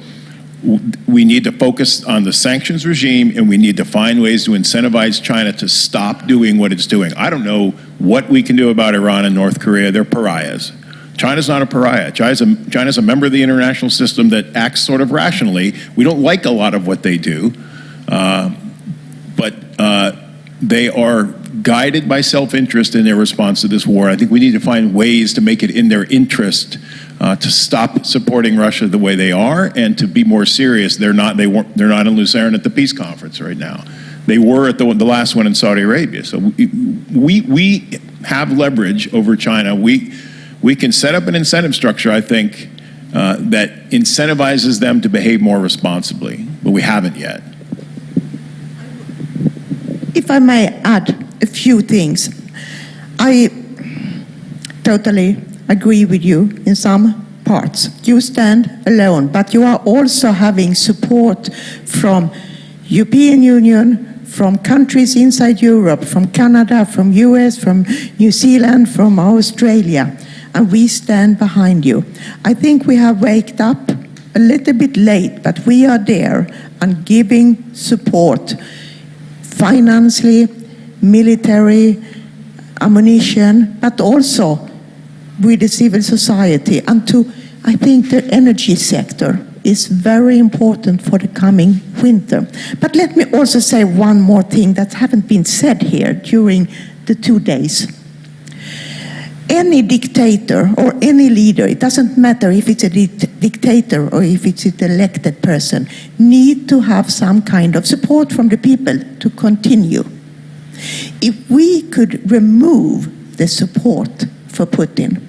we need to focus on the sanctions regime, and we need to find ways to incentivize China to stop doing what it's doing. I don't know what we can do about Iran and North Korea. They're pariahs. China's not a pariah. China's a member of the international system that acts sort of rationally. We don't like a lot of what they do, but they are guided by self-interest in their response to this war. I think we need to find ways to make it in their interest to stop supporting Russia the way they are, and to be more serious. They're not in Lucerne at the peace conference right now. They were at the last one in Saudi Arabia. So we have leverage over China. We can set up an incentive structure, I think, that incentivizes them to behave more responsibly, but we haven't yet. If I may add a few things, I totally agree with you in some parts. You stand alone, but you are also having support from European Union, from countries inside Europe, from Canada, from US, from New Zealand, from Australia, and we stand behind you. I think we have waked up a little bit late, but we are there and giving support financially, military, ammunition, but also with the civil society. And I think the energy sector is very important for the coming winter. But let me also say one more thing that haven't been said here during the 2 days. Any dictator or any leader, it doesn't matter if it's a dictator or if it's an elected person, need to have some kind of support from the people to continue. If we could remove the support for Putin,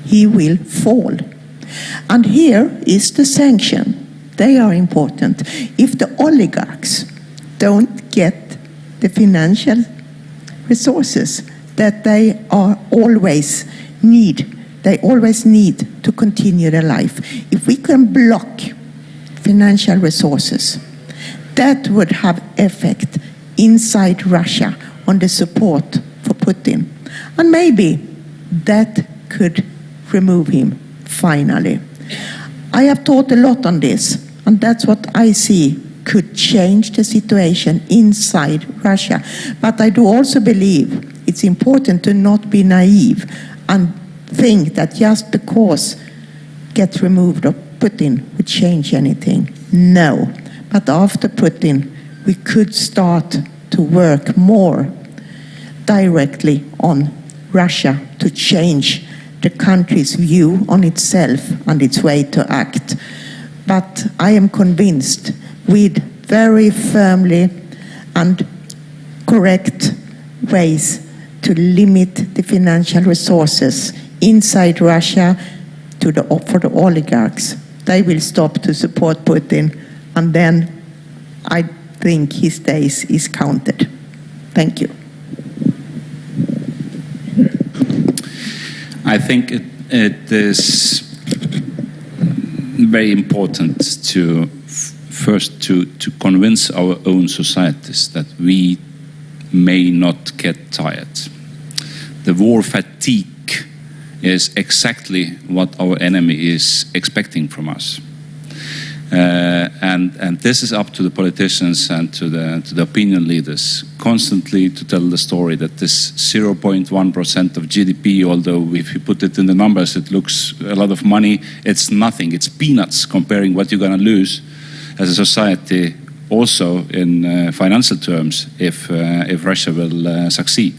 he will fall. And here is the sanction. They are important. If the oligarchs don't get the financial resources that they always need to continue their life. If we can block financial resources, that would have effect inside Russia on the support for Putin. And maybe that could remove him finally. I have thought a lot on this, and that's what I see could change the situation inside Russia. But I do also believe it's important to not be naive and think that just because get removed of Putin would change anything. No. But after Putin, we could start to work more directly on Russia to change the country's view on itself and its way to act. But I am convinced with very firmly and correct ways to limit the financial resources inside Russia for the oligarchs. They will stop to support Putin, and then I think his days is counted. Thank you. I think it is very important to first to convince our own societies that we may not get tired. The war fatigue is exactly what our enemy is expecting from us. And this is up to the politicians and to the opinion leaders constantly to tell the story that this 0.1% of GDP, although if you put it in the numbers it looks a lot of money, it's nothing, it's peanuts comparing what you're going to lose as a society also in financial terms if Russia will succeed.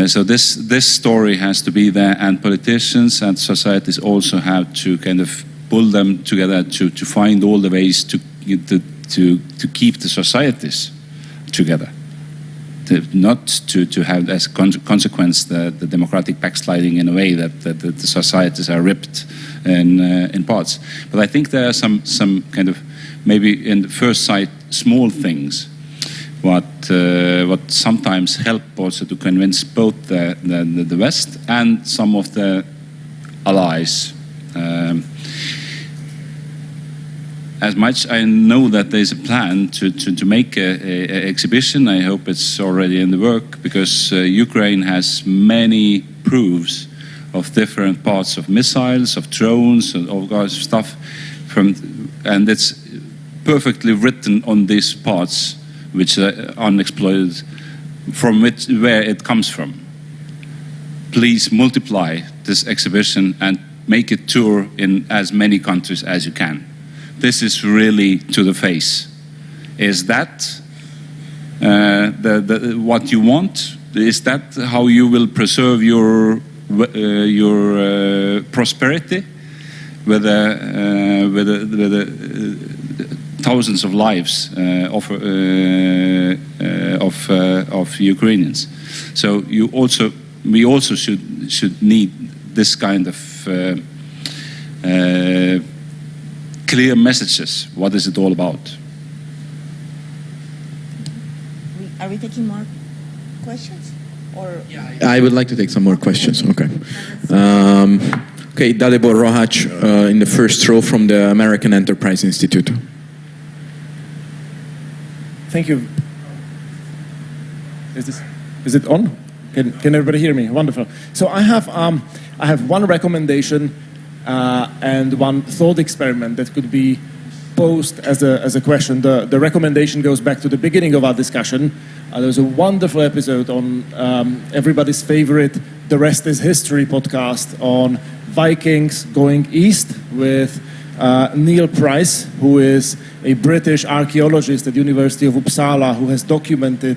So this story has to be there, and politicians and societies also have to kind of pull them together to find all the ways to keep the societies together, not to have as consequence the democratic backsliding in a way that the societies are ripped in parts. But I think there are some kind of maybe in the first sight small things what sometimes help also to convince both the West and some of the allies. as much I know that there's a plan to make a exhibition, I hope it's already in the work, because Ukraine has many proofs of different parts of missiles, of drones, and all kinds of stuff, and it's perfectly written on these parts which are unexploited, from where it comes from. Please multiply this exhibition and make it tour in as many countries as you can. This is really to the face. Is that what you want? Is that how you will preserve your prosperity, with thousands of lives of Ukrainians? So we also should need this kind of clear messages. What is it all about? Are we taking more questions? Or I would like to take some more questions. Okay. Okay, Dalibor Rohac in the first row from the American Enterprise Institute. Thank you. Is it on? Can everybody hear me? Wonderful. So I have one recommendation and one thought experiment that could be posed as a question. The recommendation goes back to the beginning of our discussion. There was a wonderful episode on everybody's favorite The Rest is History podcast on Vikings going east with Neil Price, who is a British archaeologist at the University of Uppsala, who has documented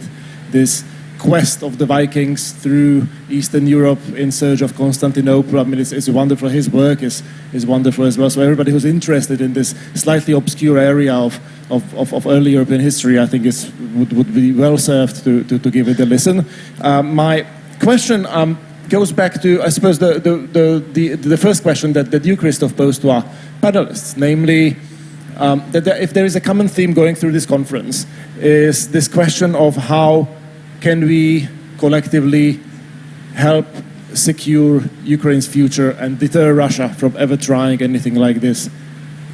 this quest of the Vikings through Eastern Europe in search of Constantinople. I mean, it's wonderful. His work is wonderful as well. So everybody who's interested in this slightly obscure area of early European history, I think would be well served to give it a listen. My question goes back to, I suppose, the first question that you, Christoph, posed to our panelists, namely that if there is a common theme going through this conference, is this question of how can we collectively help secure Ukraine's future and deter Russia from ever trying anything like this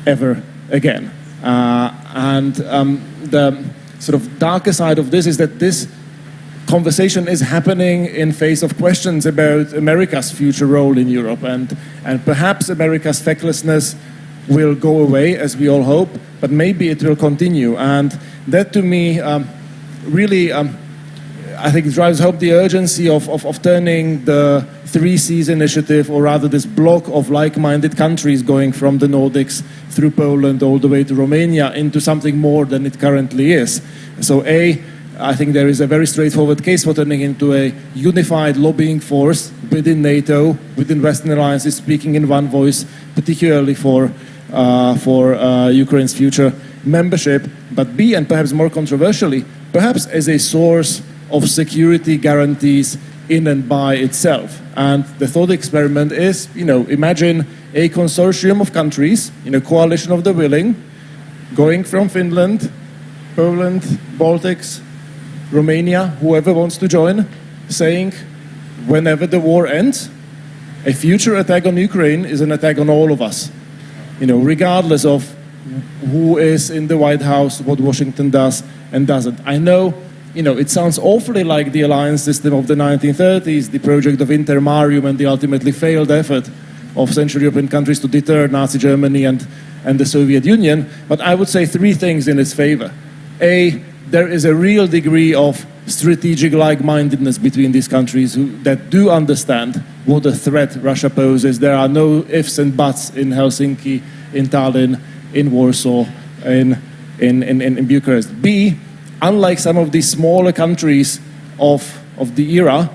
ever again? And the sort of darker side of this is that this conversation is happening in face of questions about America's future role in Europe, and perhaps America's fecklessness will go away, as we all hope, but maybe it will continue. And that, to me, really, I think it drives home the urgency of turning the 3 Seas initiative, or rather this block of like-minded countries going from the Nordics through Poland all the way to Romania, into something more than it currently is. So I think there is a very straightforward case for turning into a unified lobbying force within NATO, within Western alliances, speaking in one voice, particularly for Ukraine's future membership. But B, and perhaps more controversially, perhaps as a source of security guarantees in and by itself. And the thought experiment is, imagine a consortium of countries in a coalition of the willing, going from Finland, Poland, Baltics, Romania, whoever wants to join, saying, whenever the war ends, a future attack on Ukraine is an attack on all of us. Regardless of who is in the White House, what Washington does and doesn't. I know, it sounds awfully like the alliance system of the 1930s, the project of Intermarium, and the ultimately failed effort of Central European countries to deter Nazi Germany and the Soviet Union. But I would say 3 things in its favor. A, there is a real degree of strategic like-mindedness between these countries that do understand what a threat Russia poses. There are no ifs and buts in Helsinki, in Tallinn, in Warsaw, in Bucharest. B, unlike some of these smaller countries of the era,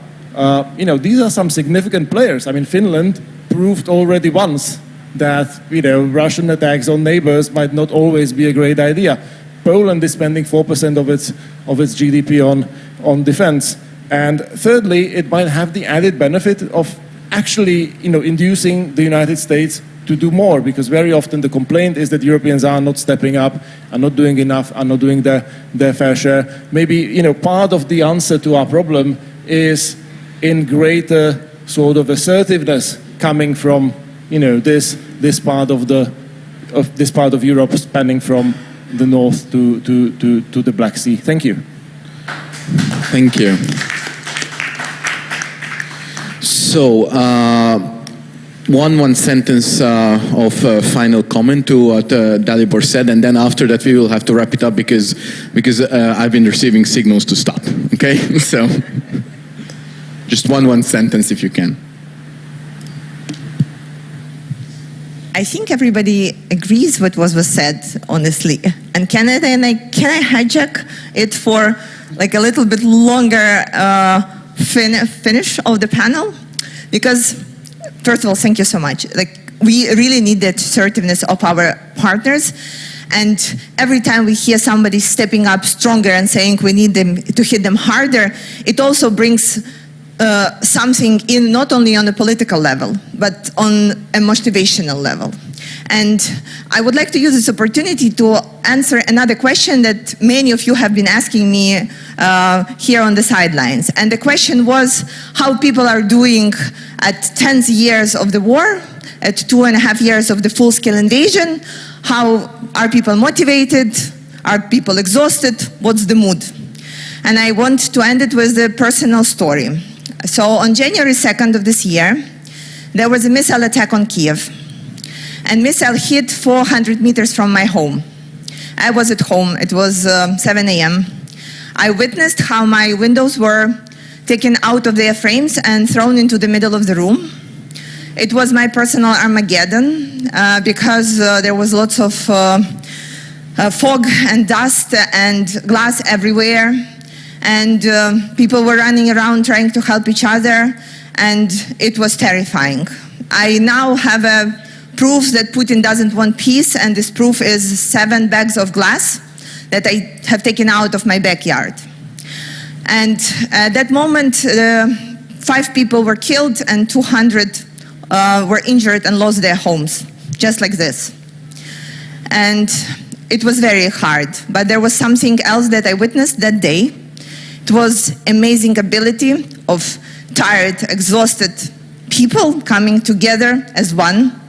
these are some significant players. I mean, Finland proved already once that, Russian attacks on neighbors might not always be a great idea. Poland is spending 4% of its GDP on defense. And thirdly, it might have the added benefit of actually, inducing the United States to do more, because very often the complaint is that Europeans are not stepping up, are not doing enough, are not doing their fair share. Maybe, part of the answer to our problem is in greater sort of assertiveness coming from, this part of the of this part of Europe, spanning from the north to the Black Sea. Thank you. Thank you. So, one sentence of final comment to what Dalibor said, and then after that we will have to wrap it up because I've been receiving signals to stop. Okay, so just one sentence if you can. I think everybody agrees with what was said, honestly. And can I hijack it for like a little bit longer finish of the panel? Because, first of all, thank you so much. Like, we really need that assertiveness of our partners. And every time we hear somebody stepping up stronger and saying we need them to hit them harder, it also brings something in, not only on a political level, but on a motivational level. And I would like to use this opportunity to answer another question that many of you have been asking me here on the sidelines. And the question was how people are doing at 10 years of the war, at 2.5 years of the full-scale invasion. How are people motivated? Are people exhausted? What's the mood? And I want to end it with a personal story. So on January 2nd of this year, there was a missile attack on Kiev. And missile hit 400 meters from my home. I was at home. It was 7 a.m. I witnessed how my windows were taken out of their frames and thrown into the middle of the room. It was my personal Armageddon because there was lots of fog and dust and glass everywhere. And people were running around trying to help each other. And it was terrifying. I now have a proof that Putin doesn't want peace, and this proof is 7 bags of glass that I have taken out of my backyard. And at that moment, 5 people were killed and 200 were injured and lost their homes, just like this. And it was very hard, but there was something else that I witnessed that day. It was amazing ability of tired, exhausted people coming together as one,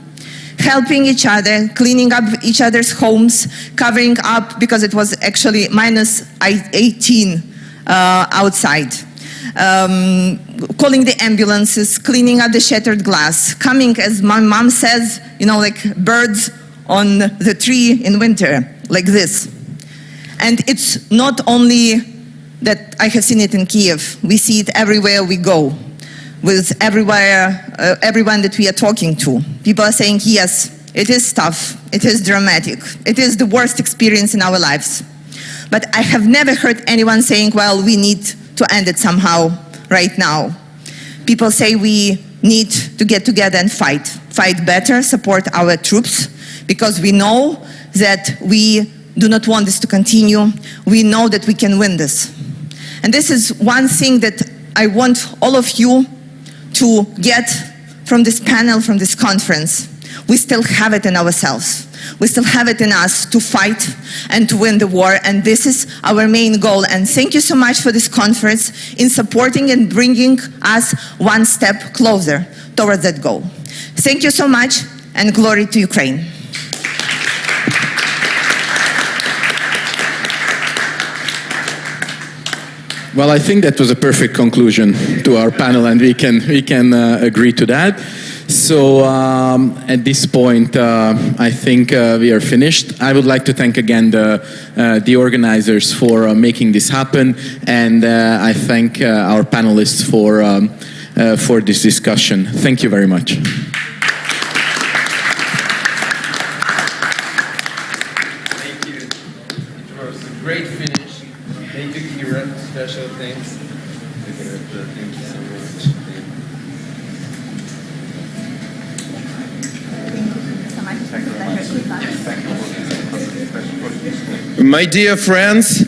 helping each other, cleaning up each other's homes, covering up, because it was actually minus 18 outside. Calling the ambulances, cleaning up the shattered glass, coming, as my mom says, you know, like birds on the tree in winter, like this. And it's not only that I have seen it in Kiev, we see it everywhere we go. With everyone that we are talking to. People are saying, yes, it is tough, it is dramatic, it is the worst experience in our lives. But I have never heard anyone saying, well, we need to end it somehow right now. People say we need to get together and fight better, support our troops, because we know that we do not want this to continue. We know that we can win this. And this is one thing that I want all of you to get from this panel, from this conference. We still have it in ourselves. We still have it in us to fight and to win the war, and this is our main goal. And thank you so much for this conference in supporting and bringing us one step closer towards that goal. Thank you so much, and glory to Ukraine. Well, I think that was a perfect conclusion to our panel, and we can agree to that. So at this point, I think we are finished. I would like to thank again the organizers for making this happen, and I thank our panelists for this discussion. Thank you very much. Thank you. It was a great finish. Thank you, Kira. Special thanks. Thank you so much. My dear friends,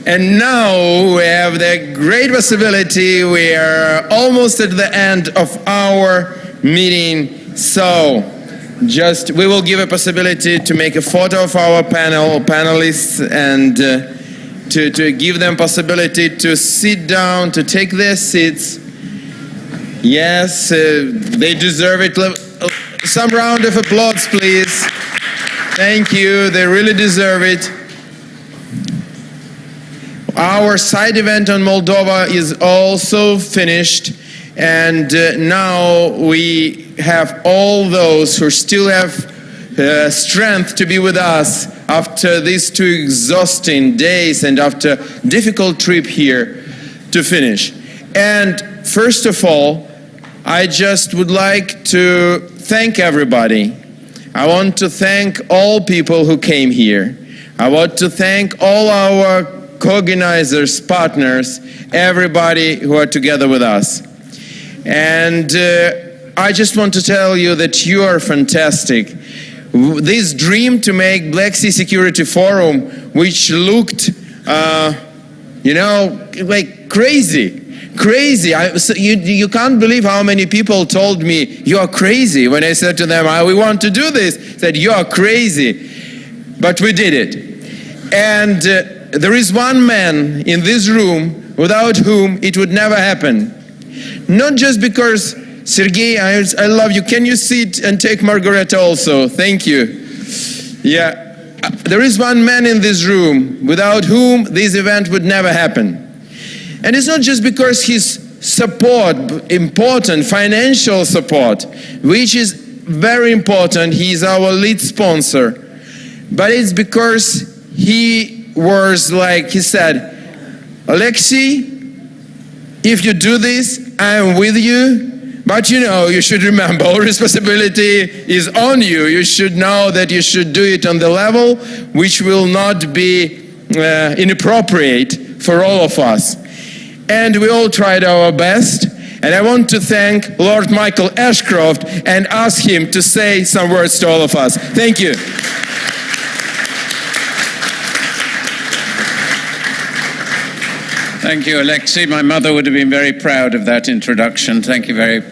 and now we have the great possibility. We are almost at the end of our meeting. So we will give a possibility to make a photo of our panelists and to give them possibility to sit down, to take their seats. Yes, they deserve it. Some round of applause, please. Thank you. They really deserve it. Our side event on Moldova is also finished, and now we have all those who still have strength to be with us after these 2 exhausting days and after difficult trip here to finish. And first of all, I just would like to thank everybody. I want to thank all people who came here. I want to thank all our co-organizers, partners, everybody who are together with us. And I just want to tell you that you are fantastic. This dream to make Black Sea Security Forum, which looked, like crazy. You can't believe how many people told me, you are crazy. When I said to them, we want to do this, said, you are crazy. But we did it. And there is one man in this room without whom it would never happen. Not just because, Sergei, I love you. Can you sit and take Margareta also? Thank you. Yeah. There is one man in this room without whom this event would never happen. And it's not just because his support, important financial support, which is very important, he's our lead sponsor, but it's because he was like, he said, Alexei, if you do this, I am with you, but you should remember, all responsibility is on you. You should know that you should do it on the level which will not be inappropriate for all of us. And we all tried our best. And I want to thank Lord Michael Ashcroft and ask him to say some words to all of us. Thank you. Thank you, Alexei. My mother would have been very proud of that introduction. Thank you very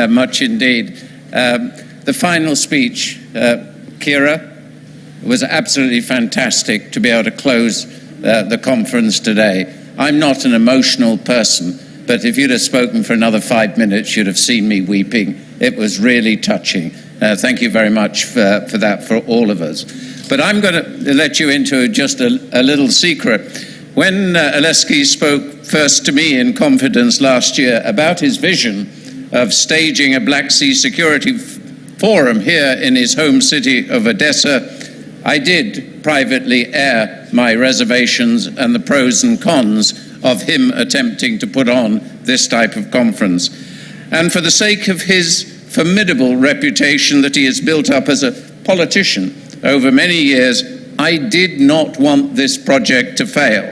much indeed. The final speech, Kira, was absolutely fantastic to be able to close the conference today. I'm not an emotional person, but if you'd have spoken for another 5 minutes, you'd have seen me weeping. It was really touching. Thank you very much for that, for all of us. But I'm going to let you into just a little secret. When Alexei spoke first to me in confidence last year about his vision of staging a Black Sea Security Forum here in his home city of Odesa, I did privately air my reservations and the pros and cons of him attempting to put on this type of conference. And for the sake of his formidable reputation that he has built up as a politician over many years, I did not want this project to fail.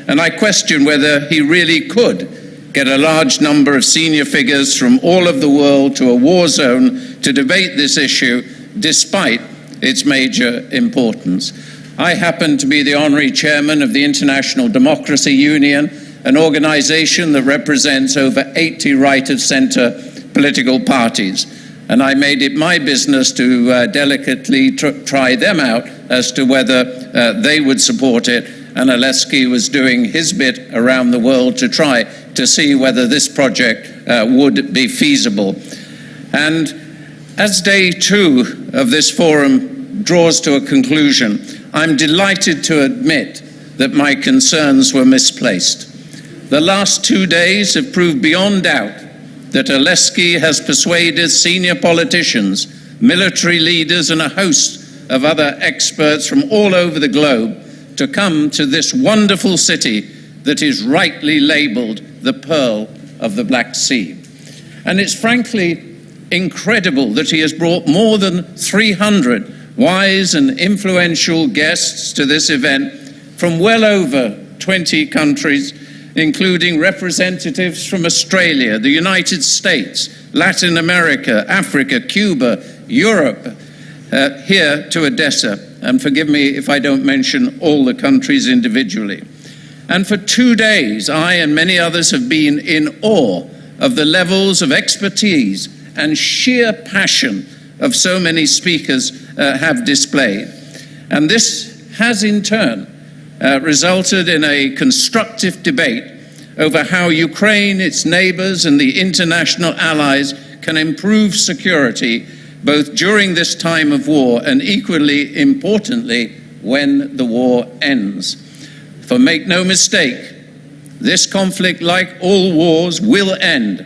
And I question whether he really could get a large number of senior figures from all of the world to a war zone to debate this issue despite its major importance. I happen to be the honorary chairman of the International Democracy Union, an organization that represents over 80 right-of-center political parties. And I made it my business to delicately try them out as to whether they would support it. And Alexei was doing his bit around the world to try to see whether this project would be feasible. And as day 2 of this forum draws to a conclusion, I'm delighted to admit that my concerns were misplaced. The last 2 days have proved beyond doubt that Alexei has persuaded senior politicians, military leaders, and a host of other experts from all over the globe to come to this wonderful city that is rightly labeled the Pearl of the Black Sea. And it's frankly incredible that he has brought more than 300 wise and influential guests to this event from well over 20 countries, including representatives from Australia, the United States, Latin America, Africa, Cuba, Europe, here to Odesa. And forgive me if I don't mention all the countries individually. And for 2 days, I and many others have been in awe of the levels of expertise and sheer passion of so many speakers have displayed. And this has in turn resulted in a constructive debate over how Ukraine, its neighbors, and the international allies can improve security both during this time of war and equally importantly, when the war ends. For make no mistake, this conflict, like all wars, will end,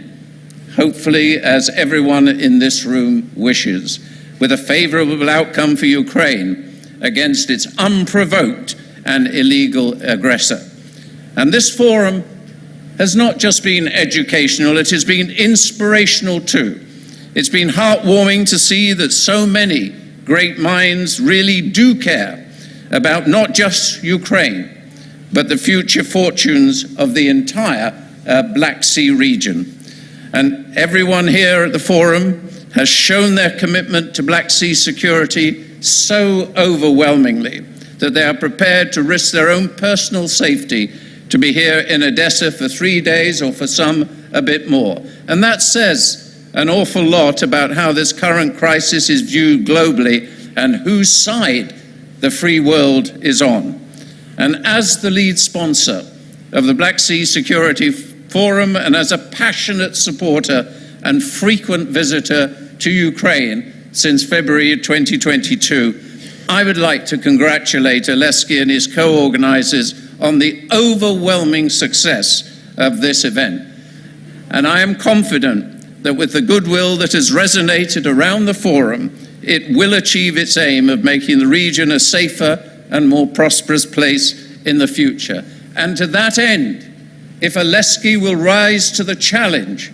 hopefully as everyone in this room wishes, with a favorable outcome for Ukraine against its unprovoked and illegal aggressor. And this forum has not just been educational, it has been inspirational too. It's been heartwarming to see that so many great minds really do care about not just Ukraine, but the future fortunes of the entire Black Sea region. And everyone here at the forum has shown their commitment to Black Sea security so overwhelmingly that they are prepared to risk their own personal safety to be here in Odesa for 3 days, or for some a bit more. And that says an awful lot about how this current crisis is viewed globally and whose side the free world is on. And as the lead sponsor of the Black Sea Security Forum, and as a passionate supporter and frequent visitor to Ukraine since February 2022, I would like to congratulate Oleksiy and his co-organizers on the overwhelming success of this event. And I am confident that with the goodwill that has resonated around the forum, it will achieve its aim of making the region a safer and more prosperous place in the future. And to that end, if Oleksiy will rise to the challenge,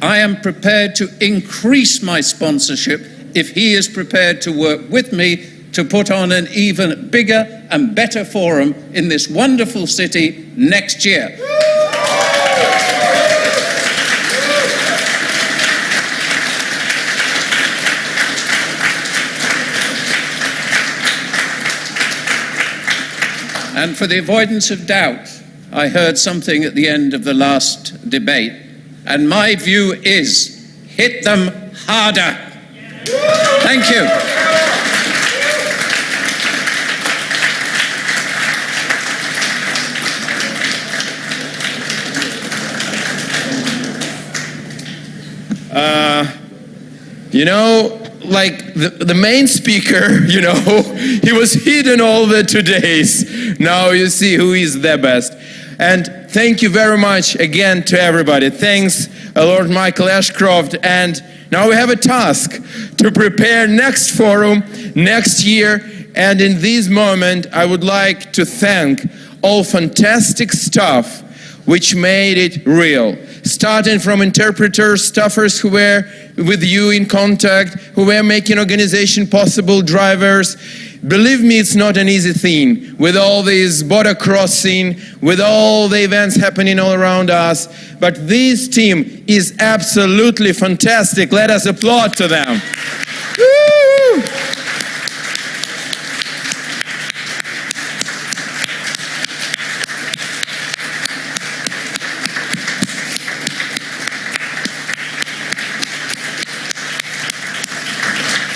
I am prepared to increase my sponsorship if he is prepared to work with me to put on an even bigger and better forum in this wonderful city next year. And for the avoidance of doubt, I heard something at the end of the last debate, and my view is hit them harder. Thank you. You know, like the main speaker, you know, he was hidden all the 2 days. Now you see who is the best. And thank you very much again to everybody. Thanks, Lord Michael Ashcroft. And now we have a task to prepare next forum next year. And in this moment, I would like to thank all fantastic staff which made it real. Starting from interpreters, staffers who were with you in contact, who were making organization possible, drivers. Believe me, it's not an easy thing with all these border crossing, with all the events happening all around us. But this team is absolutely fantastic. Let us applaud to them. Woo!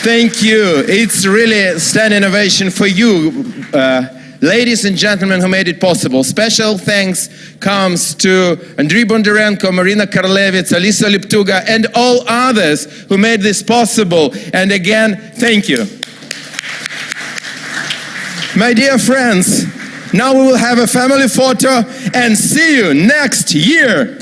Thank you. It's really a standing ovation for you, ladies and gentlemen, who made it possible. Special thanks comes to Andriy Bondarenko, Marina Karlevits, Alisa Liptuga, and all others who made this possible. And again, thank you. My dear friends, now we will have a family photo and see you next year.